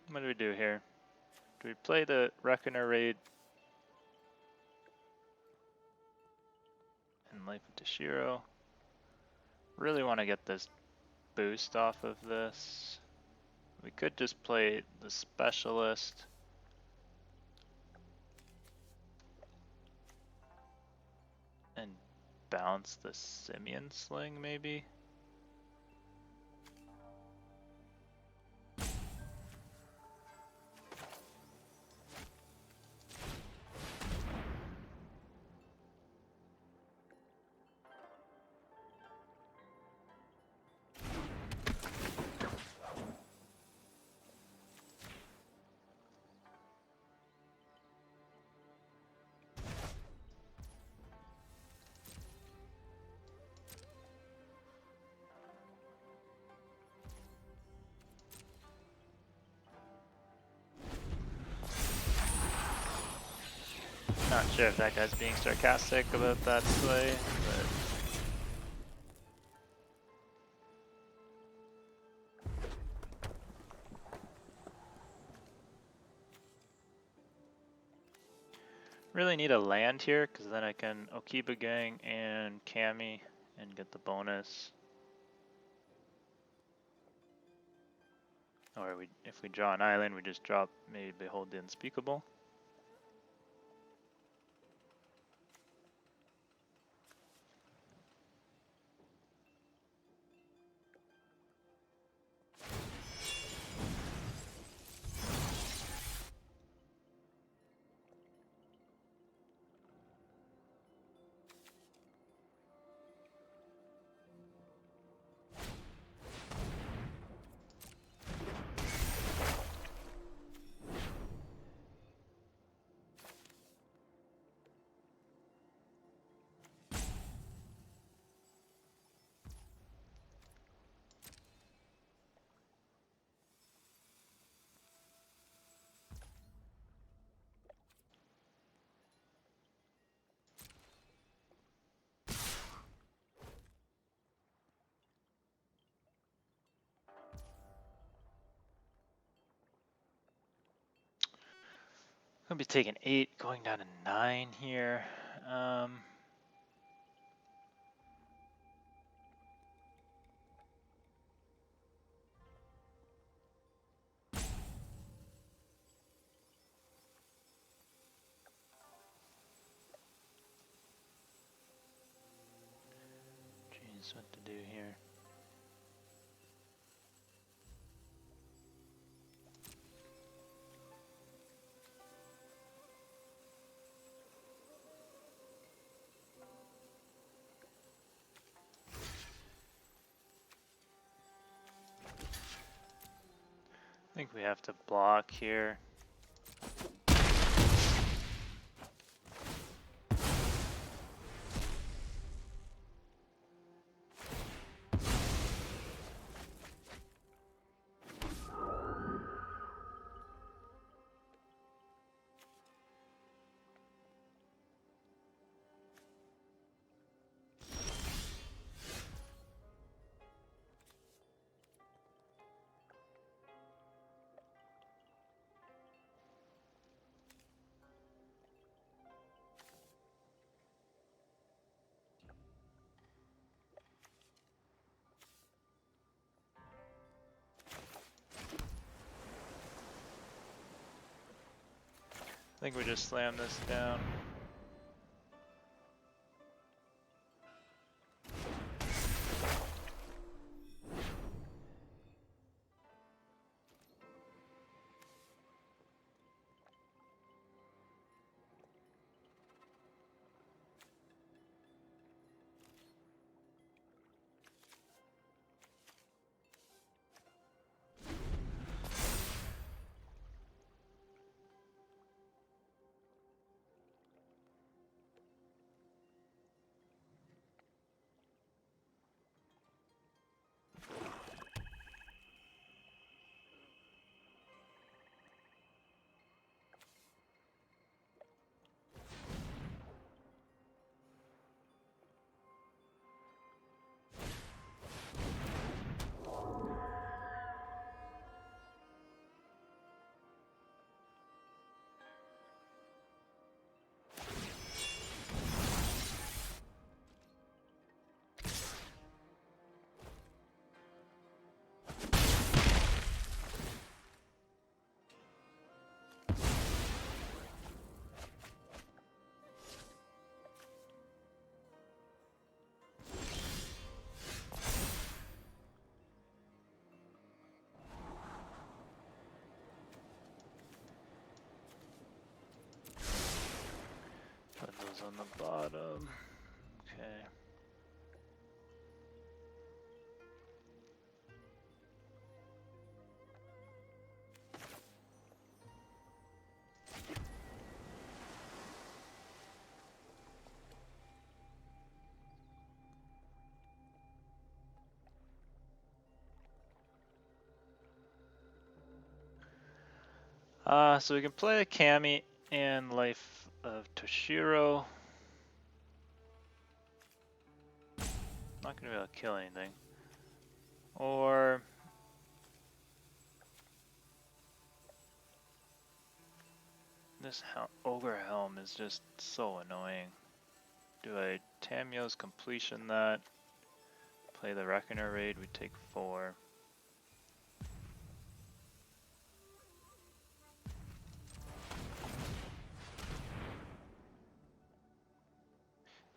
What do we do here? Do we play the Reckoner raid and Life of Tashiro? Really want to get this boost off of this. We could just play the Specialist. And bounce the Simian Sling, maybe? Not sure if that guy's being sarcastic about that play, but... Really need a land here, because then I can Okiba Gang and Kami and get the bonus. Or if we draw an island, we just drop maybe Behold the Unspeakable. I'll be taking 8, going down to 9 here. Jeez, what to do here? I think we have to block here. think we just slam this down. Put those on the bottom. Okay. So we can play a Kami and Life of Toshiro. Not gonna be able to kill anything. Or this Ogre Helm is just so annoying. Do I Tamio's completion that? Play the Reckoner raid, we take 4.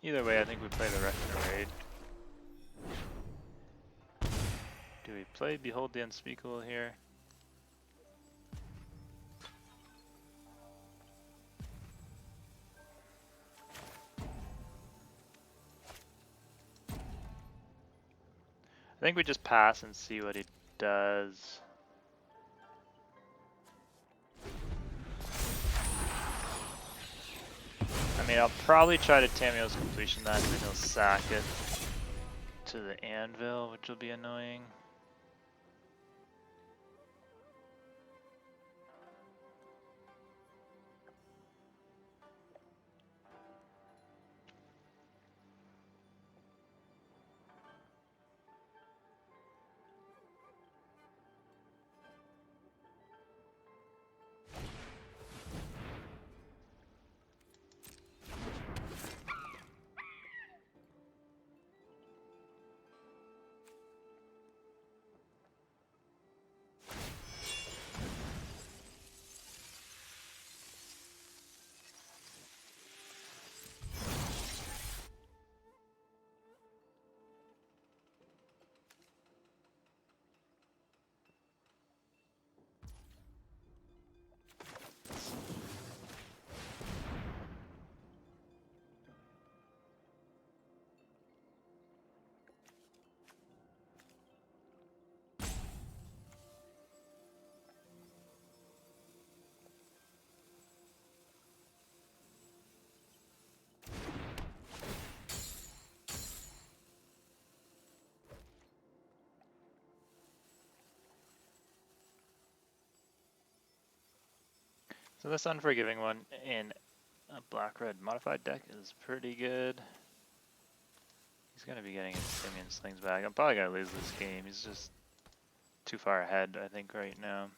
Either way, I think we play the Reckoner raid. Do we play Behold the Unspeakable here? I think we just pass and see what he does. I mean, I'll probably try to Tamio's completion that, and then he'll sack it to the anvil, which will be annoying. So this Unforgiving one in a black-red modified deck is pretty good. He's going to be getting his Simeon Slings back. I'm probably going to lose this game. He's just too far ahead, I think, right now.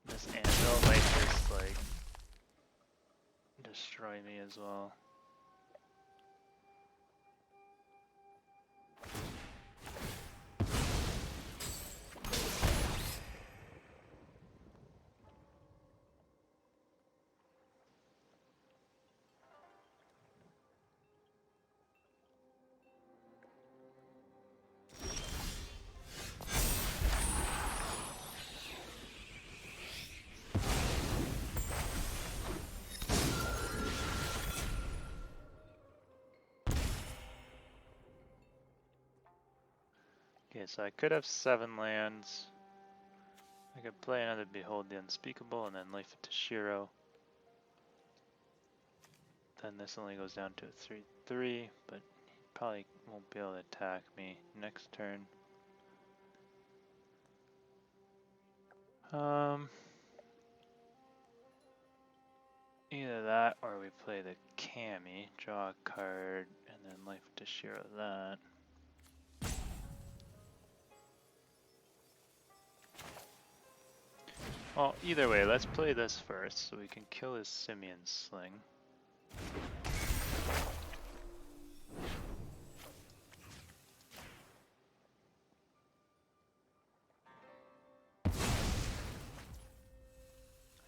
This anvil might just, like, destroy me as well. so I could have 7 lands. I could play another Behold the Unspeakable and then Life of Tashiro. Then this only goes down to a 3/3, but he probably won't be able to attack me next turn. Either that or we play the Kami, draw a card, and then Life of Tashiro that. Well, either way, let's play this first so we can kill his Simian Sling.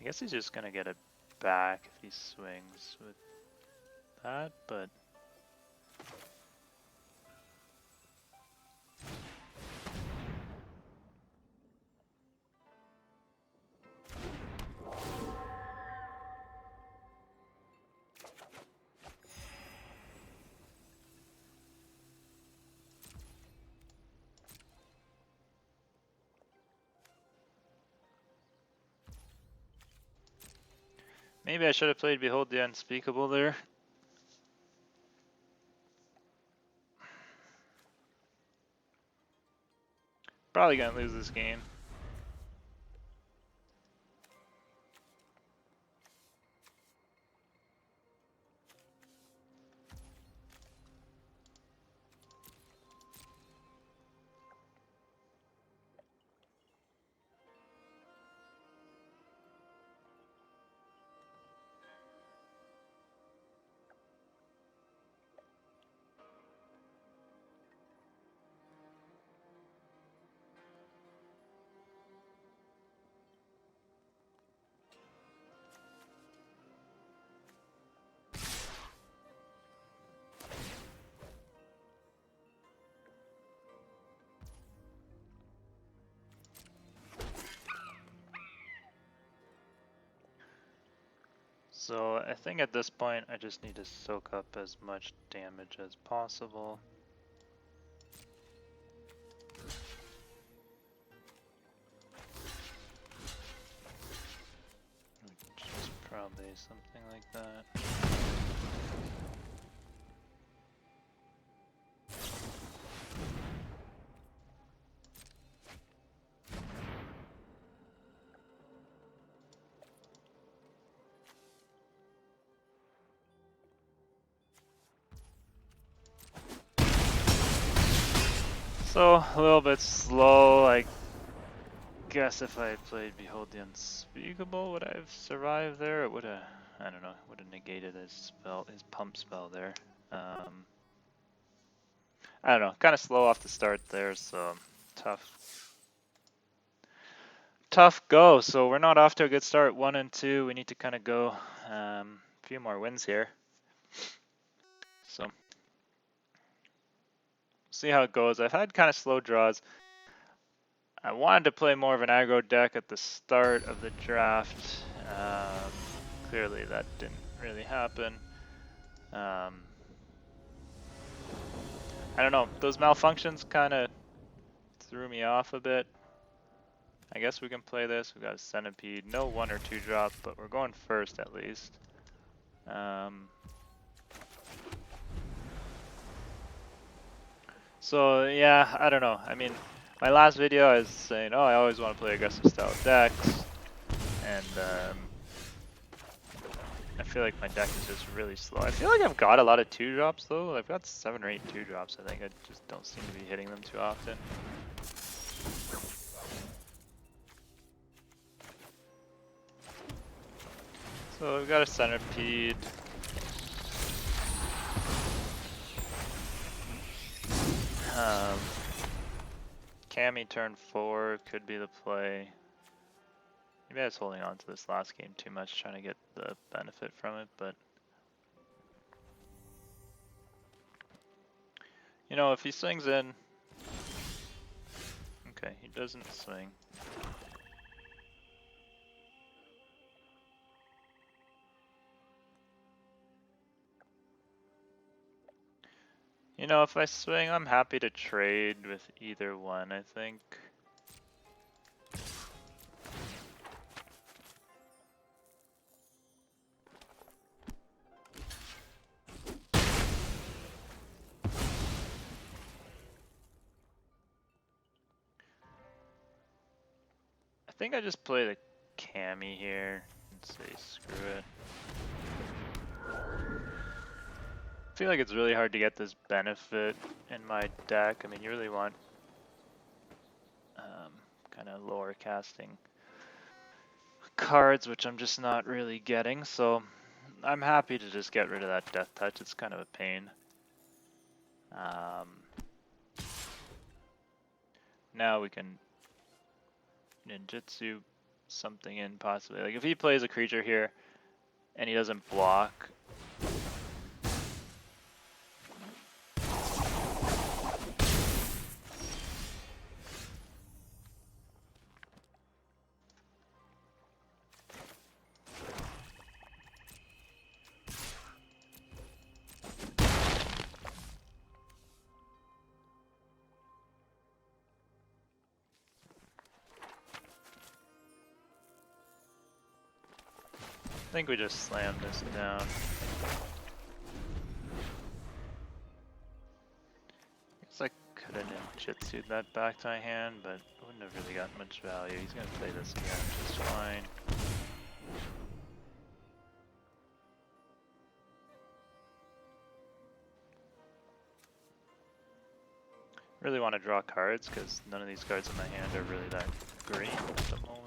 I guess he's just gonna get it back if he swings with that, but maybe I should have played Behold the Unspeakable there. Probably gonna lose this game. So I think at this point I just need to soak up as much damage as possible. Which is probably something like that. So a little bit slow. I guess if I had played Behold the Unspeakable, would I have survived there? It would have, I don't know, would have negated his spell, his pump spell there. I don't know, kind of slow off the start there, so tough go. So we're not off to a good start. 1 and 2. We need to kind of go a few more wins here. So see how it goes. I've had kind of slow draws. I wanted to play more of an aggro deck at the start of the draft. Clearly that didn't really happen. I don't know, those malfunctions kind of threw me off a bit. I guess we can play this. We got a Centipede, no 1 or 2 drop, but we're going first at least. So yeah, I don't know. I mean, my last video I was saying, oh, I always want to play aggressive style decks, and I feel like my deck is just really slow. I feel like I've got a lot of 2 drops though. I've got 7 or 8 2 drops. I think I just don't seem to be hitting them too often. So we've got a Centipede. Kami turn 4 could be the play. Maybe I was holding on to this last game too much, trying to get the benefit from it, but you know, if he swings in, okay, he doesn't swing. You know, if I swing, I'm happy to trade with either one, I think. I think I just play the Cammy here and say screw it. I feel like it's really hard to get this benefit in my deck. I mean, you really want kind of lower casting cards, which I'm just not really getting, so I'm happy to just get rid of that Death Touch. It's kind of a pain. Now we can ninjutsu something in possibly. Like if he plays a creature here and he doesn't block, I think we just slam this down. Guess I could have ninjutsu'd that back to my hand, but it wouldn't have really gotten much value. He's gonna play this again, which is fine. Really want to draw cards because none of these cards in my hand are really that great at the moment.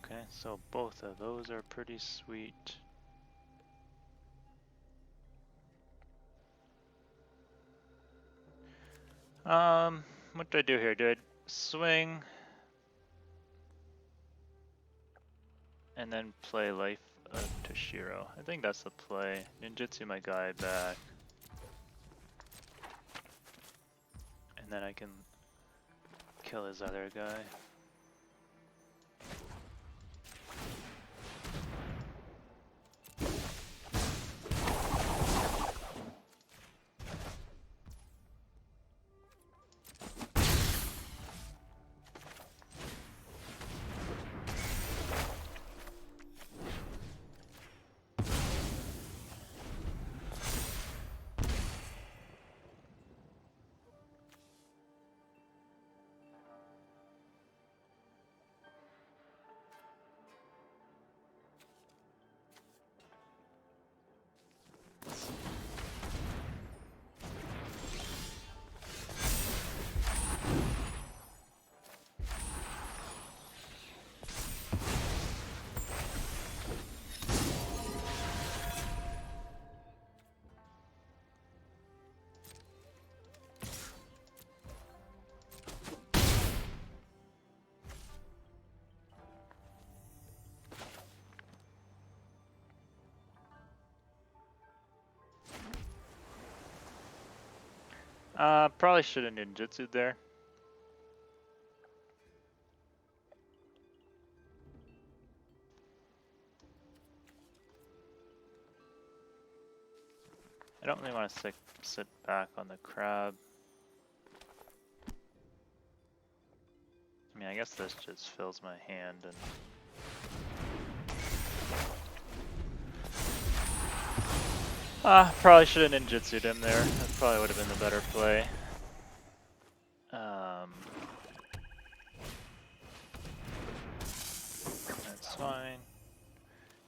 Okay, so both of those are pretty sweet. What do I do here? Do I swing and then play Life of Toshiro? I think that's the play. Ninjutsu my guy back. And then I can kill his other guy. Probably should have ninjutsu'd there. I don't really want to sit back on the crab. I mean, I guess this just fills my hand and... probably should have ninjutsu'd him there. That probably would have been the better play. That's fine.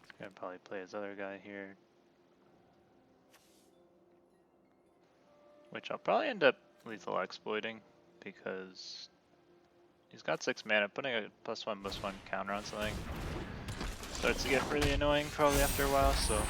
He's gonna probably play his other guy here. Which I'll probably end up lethal exploiting because he's got 6 mana. Putting a +1/+1 counter on something starts to get really annoying probably after a while, so.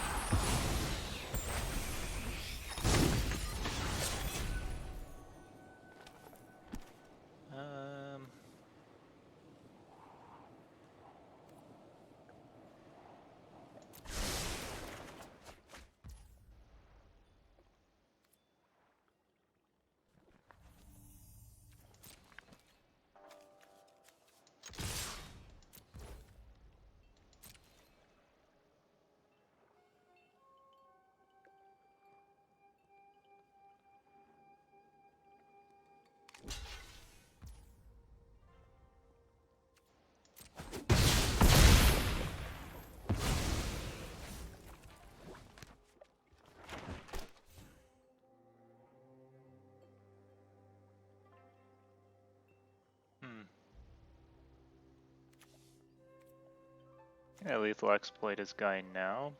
Yeah, lethal exploit his guy now.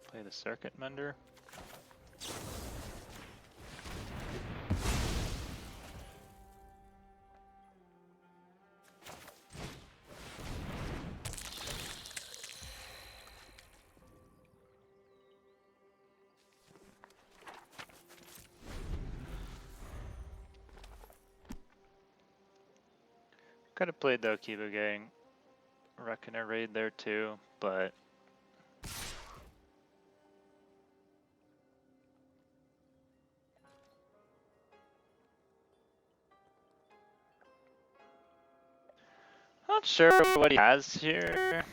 Play the circuit mender. Could have played the Okiba Gang Reckoner raid there too, but not sure what he has here.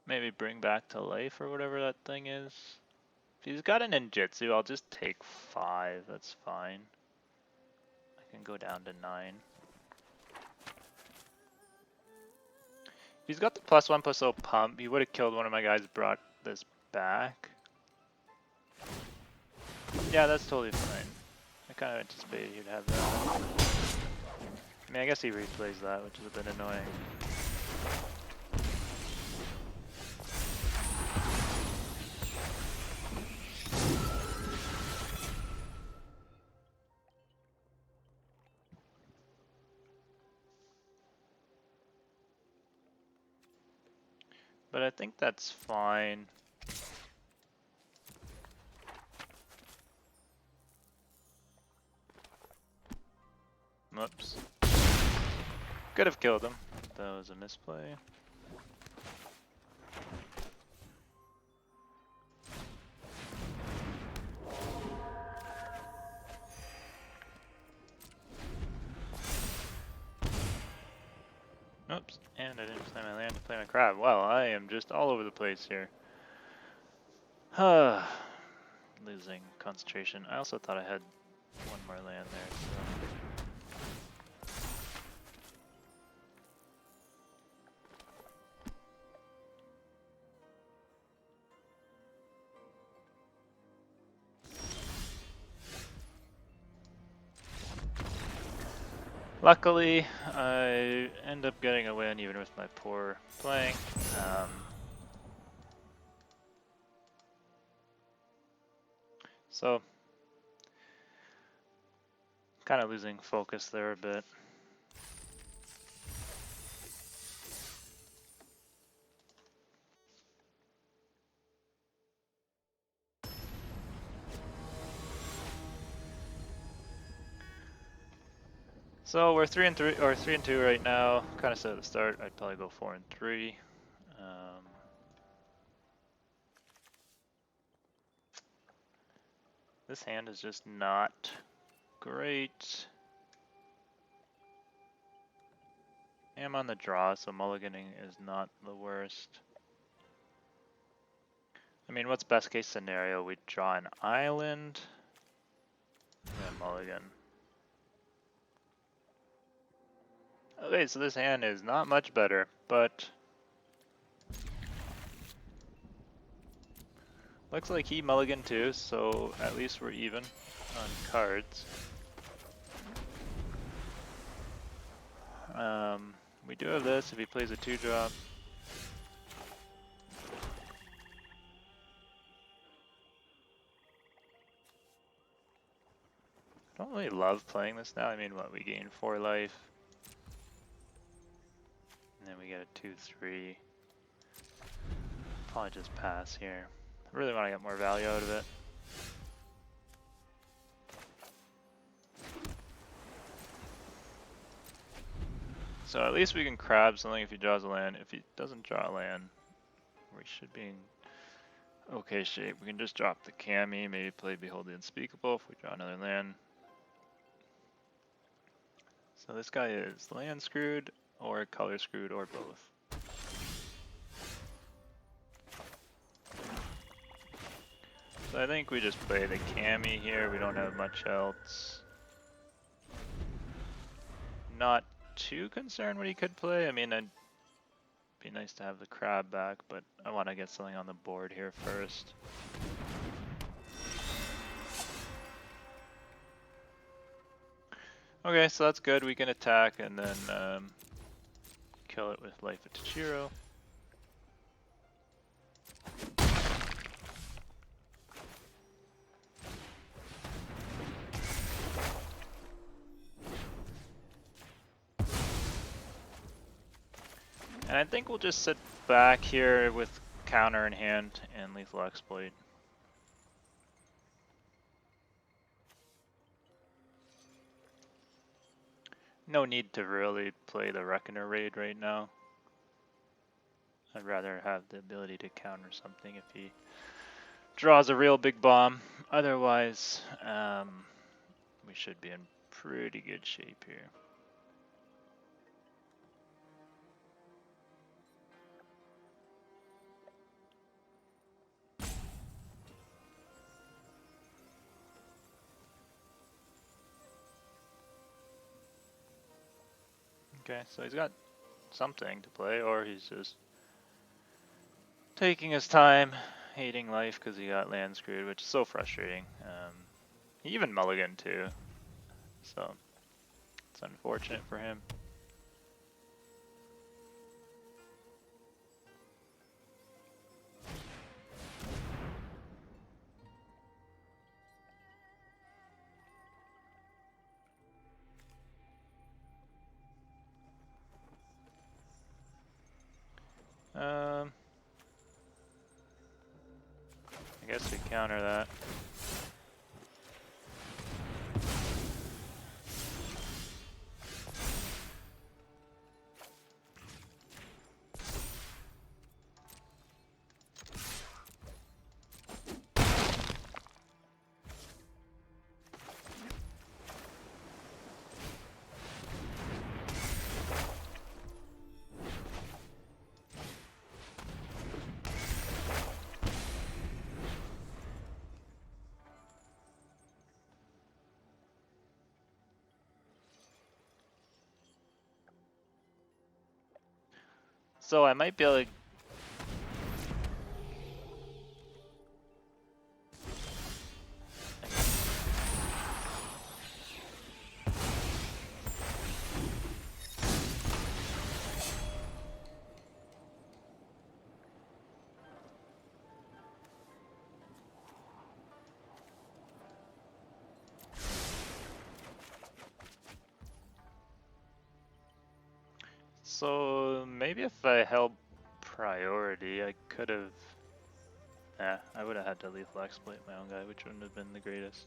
Maybe bring back to life or whatever that thing is. If he's got a ninjutsu, I'll just take 5, that's fine. I can go down to 9. If he's got the +1/+0 pump, he would have killed one of my guys, brought this back. Yeah, that's totally fine. I kind of anticipated he'd have that. I mean, I guess he replays that, which is a bit annoying. But I think that's fine. Whoops. Could have killed him. That was a misplay. Oops, and I didn't play my land to play my crab. Wow, I am just all over the place here. Losing concentration. I also thought I had one more land there, so. Luckily, I end up getting a win even with my poor playing. So, kind of losing focus there a bit. So we're 3-3 or 3-2 right now. Kind of said at the start, I'd probably go 4-3. This hand is just not great. I'm on the draw, so mulliganing is not the worst. I mean, what's best case scenario? We draw an island and mulligan. Okay, so this hand is not much better, but looks like he mulliganed too, so at least we're even on cards. We do have this if he plays a 2-drop. I don't really love playing this now. I mean, what, we gain 4 life. And then we get a 2-3. Probably just pass here. I really want to get more value out of it. So at least we can crab something if he draws a land. If he doesn't draw a land, we should be in okay shape. We can just drop the Kami, maybe play Behold the Unspeakable if we draw another land. So this guy is land screwed, or color screwed, or both. So I think we just play the Kami here. We don't have much else. Not too concerned what he could play. I mean, it'd be nice to have the crab back, but I want to get something on the board here first. Okay, so that's good. We can attack and then kill it with Life of Tachiro. And I think we'll just sit back here with counter in hand and lethal exploit. No need to really play the Reckoner raid right now. I'd rather have the ability to counter something if he draws a real big bomb. Otherwise, we should be in pretty good shape here. Okay, so he's got something to play, or he's just taking his time, hating life because he got land screwed, which is so frustrating. He even mulliganed too, so it's unfortunate for him. I guess we counter that. So I might be able to. So maybe if I held priority, I could have. I would have had to lethal exploit my own guy, which wouldn't have been the greatest.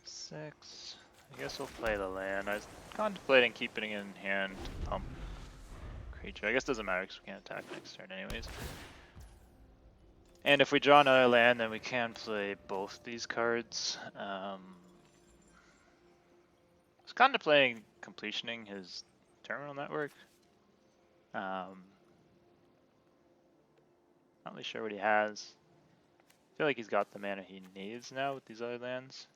Six. I guess we'll play the land. I was contemplating keeping it in hand to pump creature. I guess it doesn't matter because we can't attack next turn anyways. And if we draw another land, then we can play both these cards. I was contemplating completioning his terminal network. Not really sure what he has. I feel like he's got the mana he needs now with these other lands.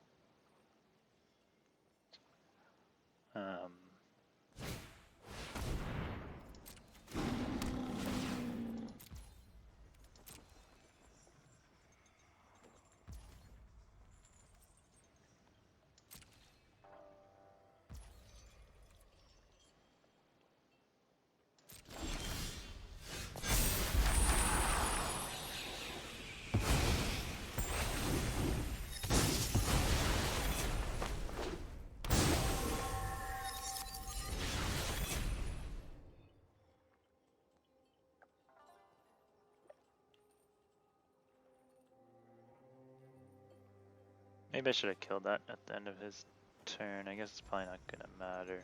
Maybe I should have killed that at the end of his turn. I guess it's probably not gonna matter.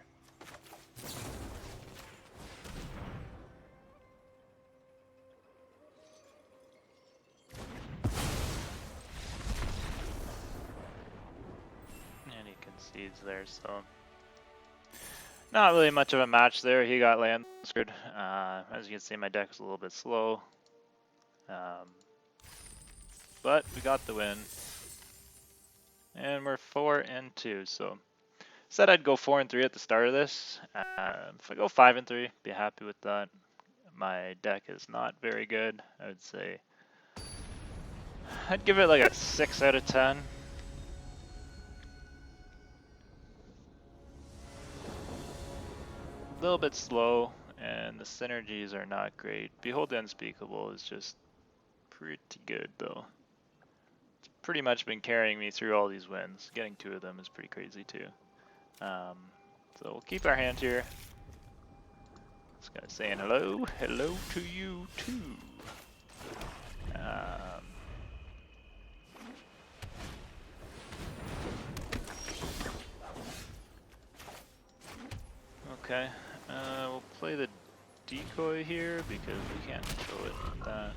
speeds there, so not really much of a match there. He got land screwed. As you can see, my deck was a little bit slow, but we got the win, and we're 4-2. So said I'd go 4-3 at the start of this. If I go 5-3, be happy with that. My deck is not very good. I would say I'd give it like a 6 out of 10. A little bit slow, and the synergies are not great. Behold the Unspeakable is just pretty good though. It's pretty much been carrying me through all these wins. Getting 2 of them is pretty crazy too. So we'll keep our hand here. This guy's saying hello. Hello to you too. Okay, we'll play the decoy here because we can't control it with that.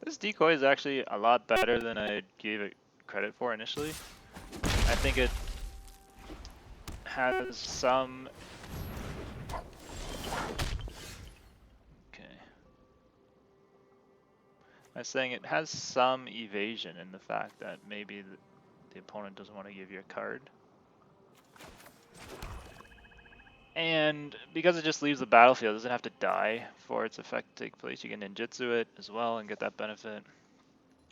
This decoy is actually a lot better than I gave it credit for initially. I think it has some... Okay. I was saying it has some evasion in the fact that maybe the opponent doesn't want to give you a card. And because it just leaves the battlefield, it doesn't have to die for its effect to take place. You can ninjutsu it as well and get that benefit.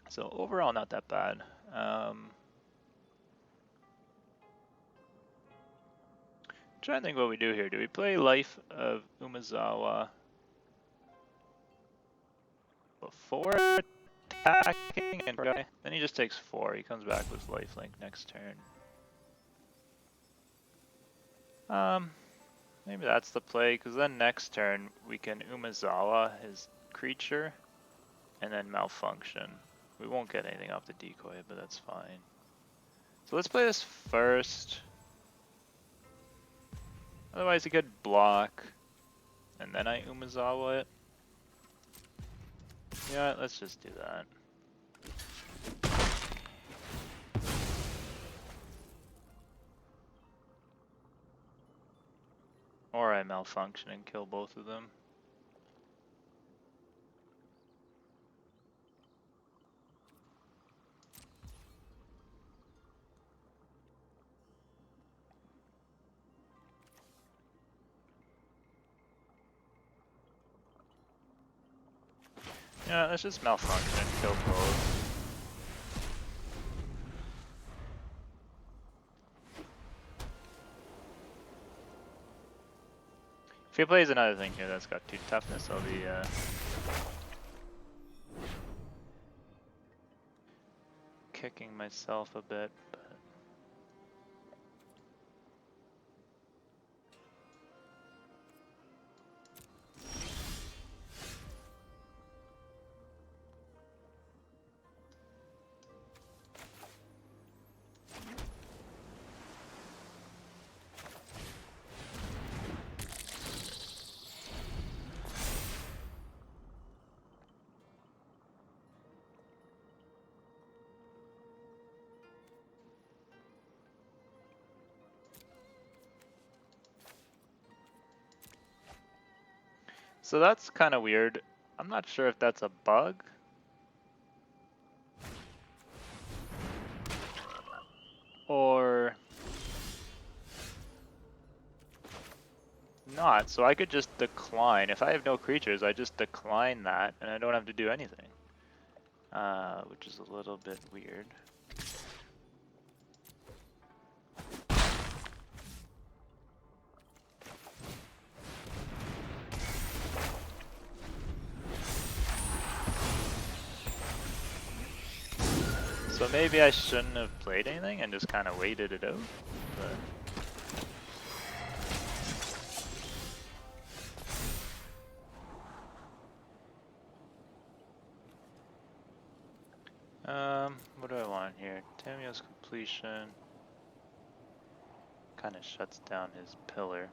So overall, not that bad. Trying to think what we do here. Do we play Life of Umezawa before attacking? And then he just takes 4. He comes back with lifelink next turn. Maybe that's the play, because then next turn we can Umezawa his creature and then malfunction. We won't get anything off the decoy, but that's fine. So let's play this first. Otherwise he could block and then I Umezawa it. Yeah, let's just do that. Or I malfunction and kill both of them. Yeah, let's just malfunction and kill both. If he plays another thing here that's got 2 toughness, I'll be kicking myself a bit, but so that's kind of weird. I'm not sure if that's a bug. Or not, so I could just decline. If I have no creatures, I just decline that and I don't have to do anything. Which is a little bit weird. So maybe I shouldn't have played anything and just kind of waited it out. But what do I want here? Tamio's completion kind of shuts down his pillar.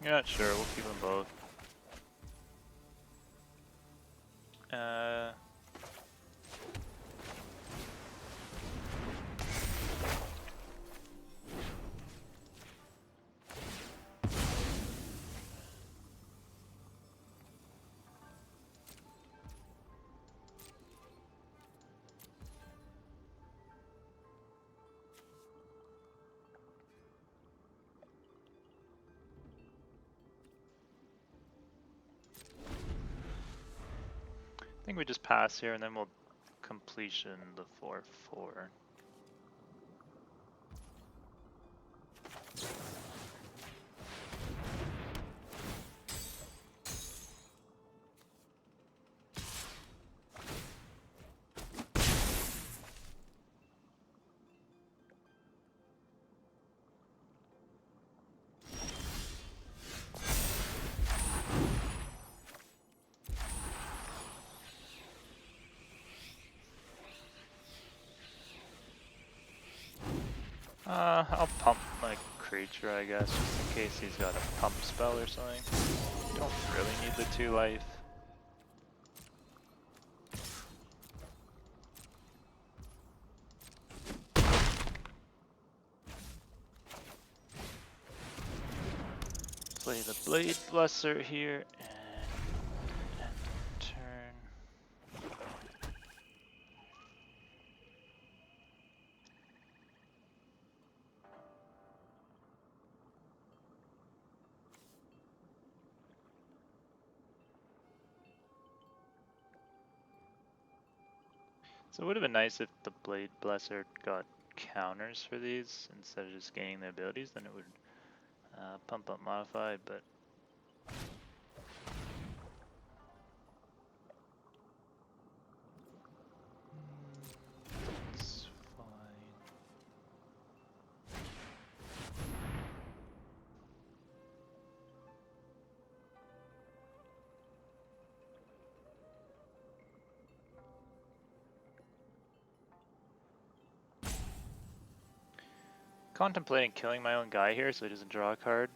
You're not sure. We'll keep them both. I think we just pass here and then we'll completion the 4-4. I'll pump my creature, I guess, just in case he's got a pump spell or something. Don't really need the 2 life. Play the Blade Blesser here and end turn. So it would have been nice if the Blade Blesser got counters for these instead of just gaining the abilities, then it would pump up Modify, but it's fine. Contemplating killing my own guy here so he doesn't draw a card.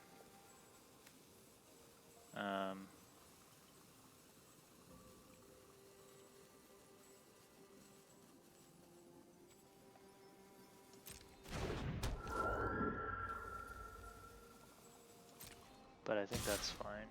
But I think that's fine.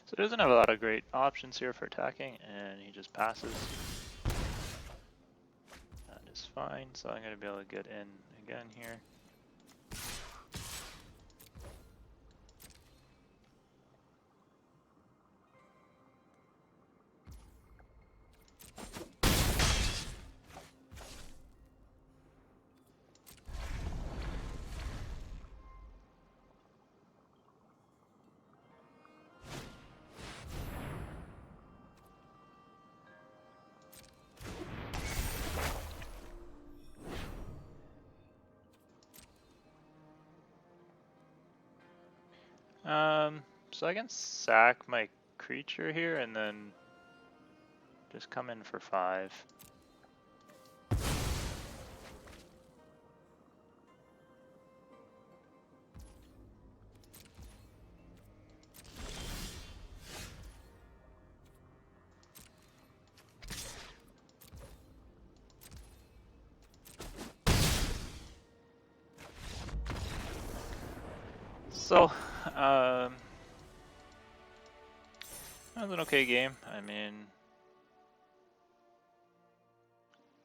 So he doesn't have a lot of great options here for attacking, and he just passes. That is fine, so I'm going to be able to get in again here. So I can sack my creature here and then just come in for 5. So, That was an okay game. I mean,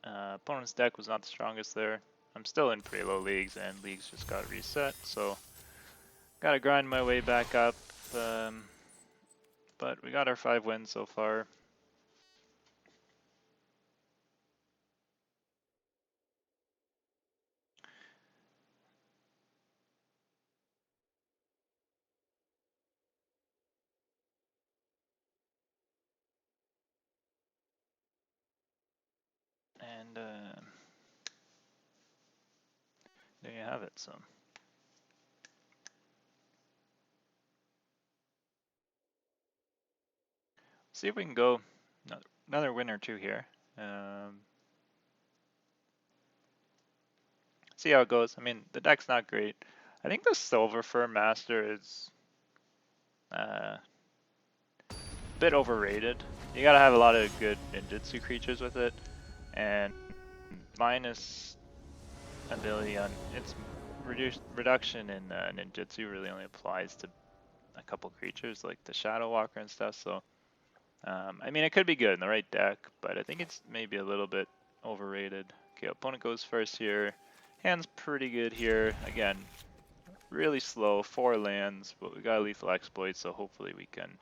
opponent's deck was not the strongest there. I'm still in pretty low leagues, and leagues just got reset, so gotta grind my way back up. But we got our 5 wins so far. And there you have it. So see if we can go another win or two here. See how it goes. I mean, the deck's not great. I think the Silver Fur Master is a bit overrated. You gotta have a lot of good ninjutsu creatures with it, and minus ability on its reduction in ninjutsu really only applies to a couple creatures like the Shadow Walker and stuff. So I mean, it could be good in the right deck, but I think it's maybe a little bit overrated. Okay, opponent goes first here. Hand's pretty good here. Again, really slow, 4 lands, but we got a lethal exploit, so hopefully we can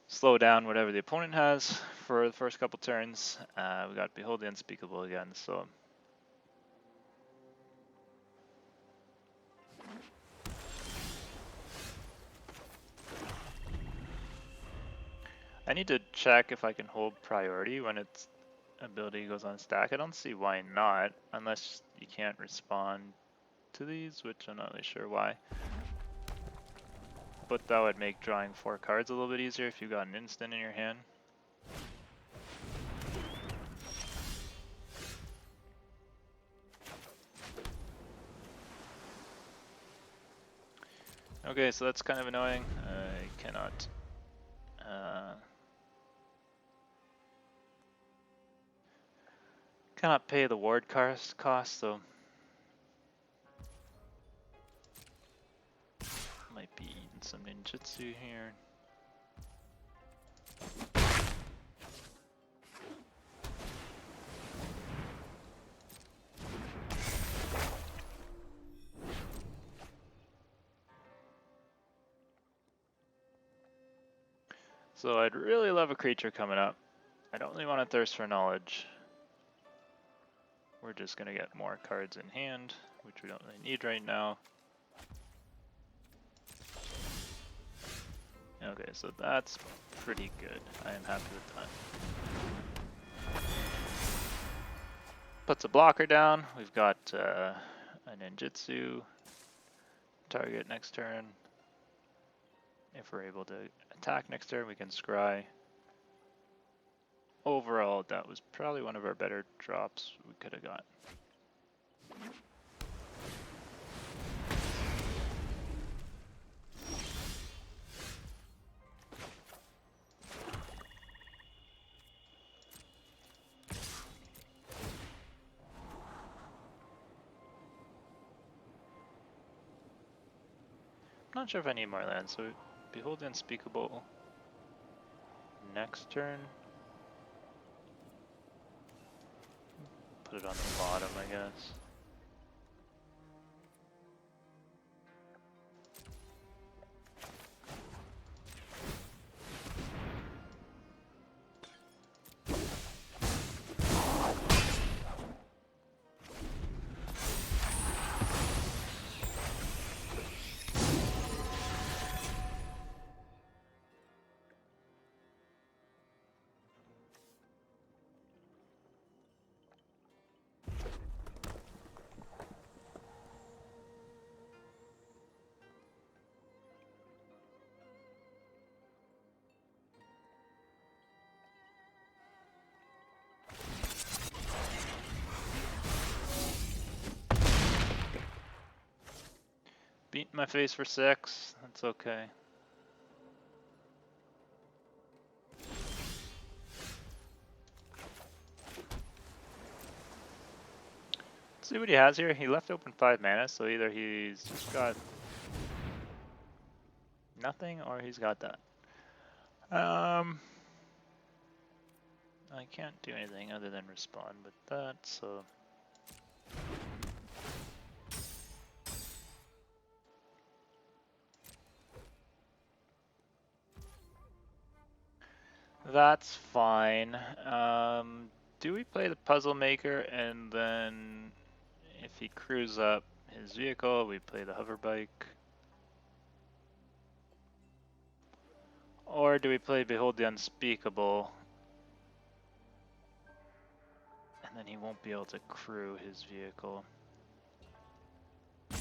slow down whatever the opponent has for the first couple turns. We got Behold the Unspeakable again, so I need to check if I can hold priority when its ability goes on stack. I don't see why not, unless you can't respond to these, which I'm not really sure why. But that would make drawing 4 cards a little bit easier if you got an instant in your hand. Okay, so that's kind of annoying. I cannot pay the ward cost, so might be eating some ninjutsu here. So I'd really love a creature coming up. I don't really want to thirst for knowledge. We're just gonna get more cards in hand, which we don't really need right now. Okay, so that's pretty good. I am happy with that. Puts a blocker down. We've got a ninjutsu target next turn. If we're able to attack next turn, we can scry. Overall, that was probably one of our better drops we could have got. I'm not sure if I need more lands, so Behold the Unspeakable next turn. Put it on the bottom, I guess. Beat my face for 6, that's okay. Let's see what he has here. He left open 5 mana, so either he's just got nothing or he's got that. I can't do anything other than respond with that, so... That's fine. Do we play the Puzzle Maker and then if he crews up his vehicle, we play the hover bike? Or do we play Behold the Unspeakable? And then he won't be able to crew his vehicle. I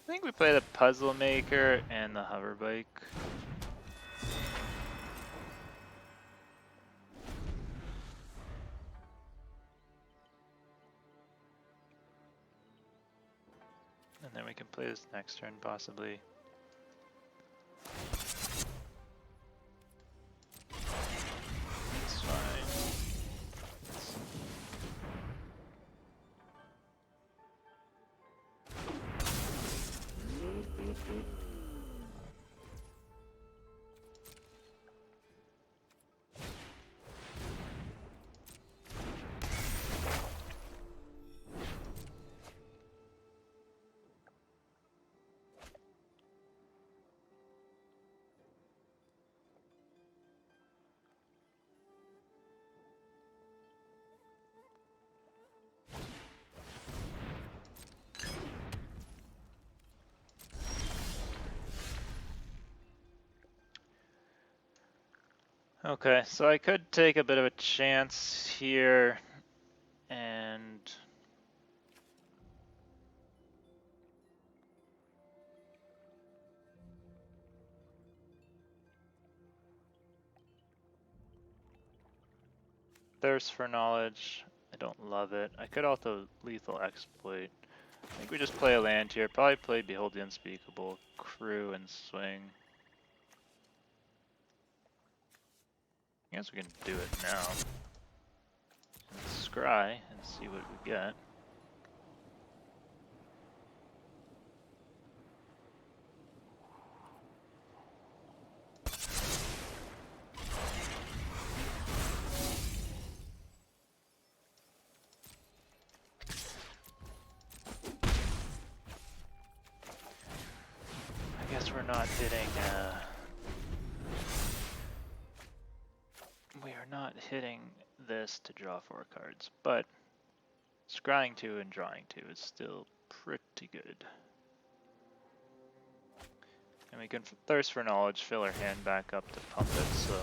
think we play the Puzzle Maker and the hover bike. And then we can play this next turn, possibly. It's fine. Okay, so I could take a bit of a chance here and Thirst for Knowledge. I don't love it. I could also Lethal Exploit. I think we just play a land here. Probably play Behold the Unspeakable, crew, and swing. I guess we can do it now. And scry and see what we get. I guess we're not hitting, we are not hitting this to draw 4 cards, but scrying 2 and drawing 2 is still pretty good. And we can Thirst for Knowledge, fill our hand back up to pump it, so...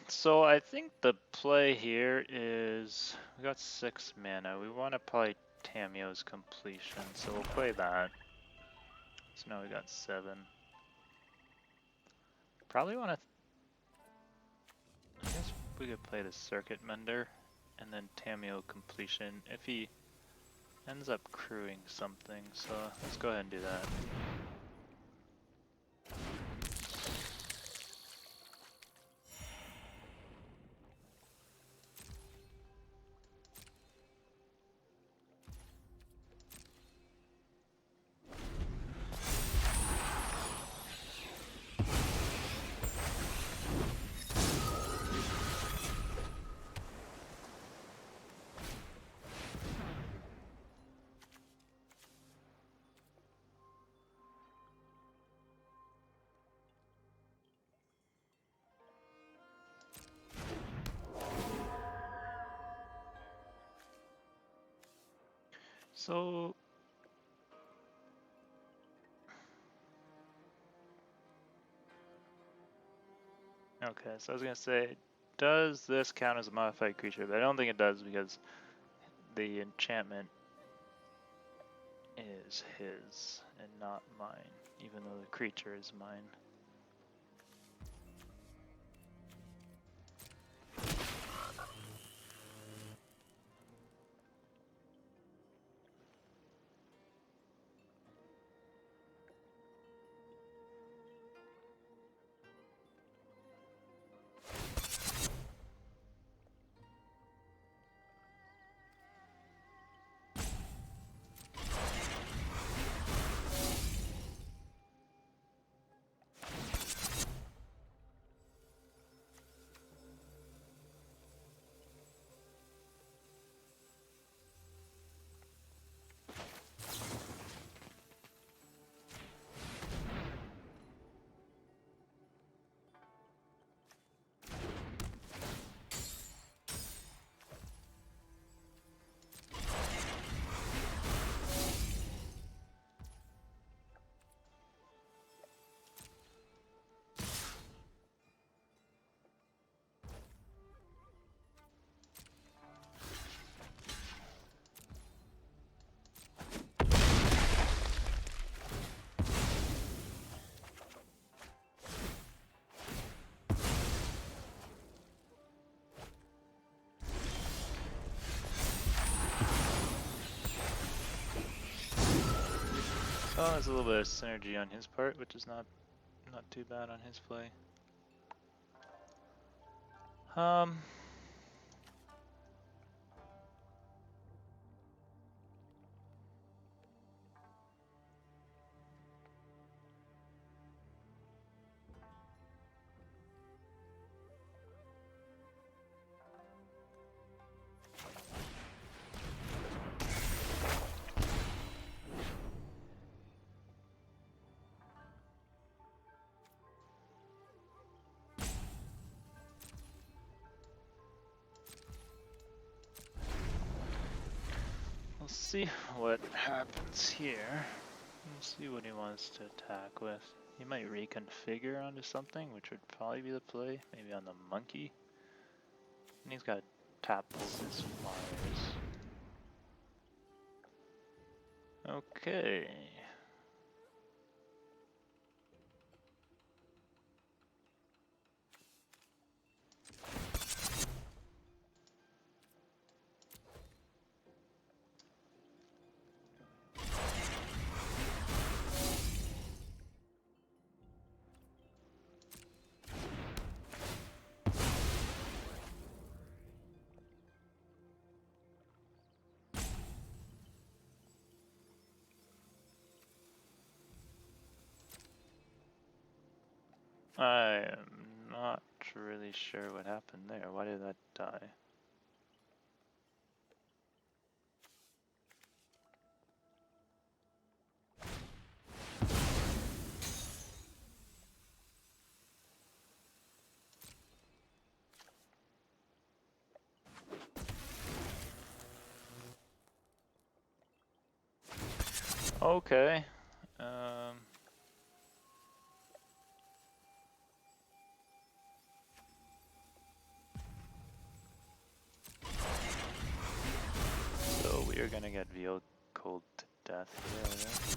So I think the play here is we got 6 mana. We want to play Tamio's Completion, so we'll play that. So now we got 7. Probably want to. I guess we could play the Circuit Mender and then Tamio Completion if he ends up crewing something. So let's go ahead and do that. So okay, so I was gonna say, does this count as a modified creature? But I don't think it does because the enchantment is his and not mine, even though the creature is mine. Oh, there's a little bit of synergy on his part, which is not too bad on his play. We'll see what happens here. We'll see what he wants to attack with. He might reconfigure onto something, which would probably be the play. Maybe on the monkey. And he's got tap his flyers. Okay. I am not really sure what happened there. Why did that die? Okay. So we are gonna get veal cold to death here.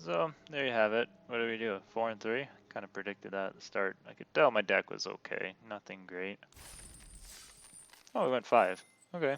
So there you have it. What do we do? 4 and 3? Kind of predicted that at the start. I could tell my deck was okay. Nothing great. Oh, we went 5. Okay.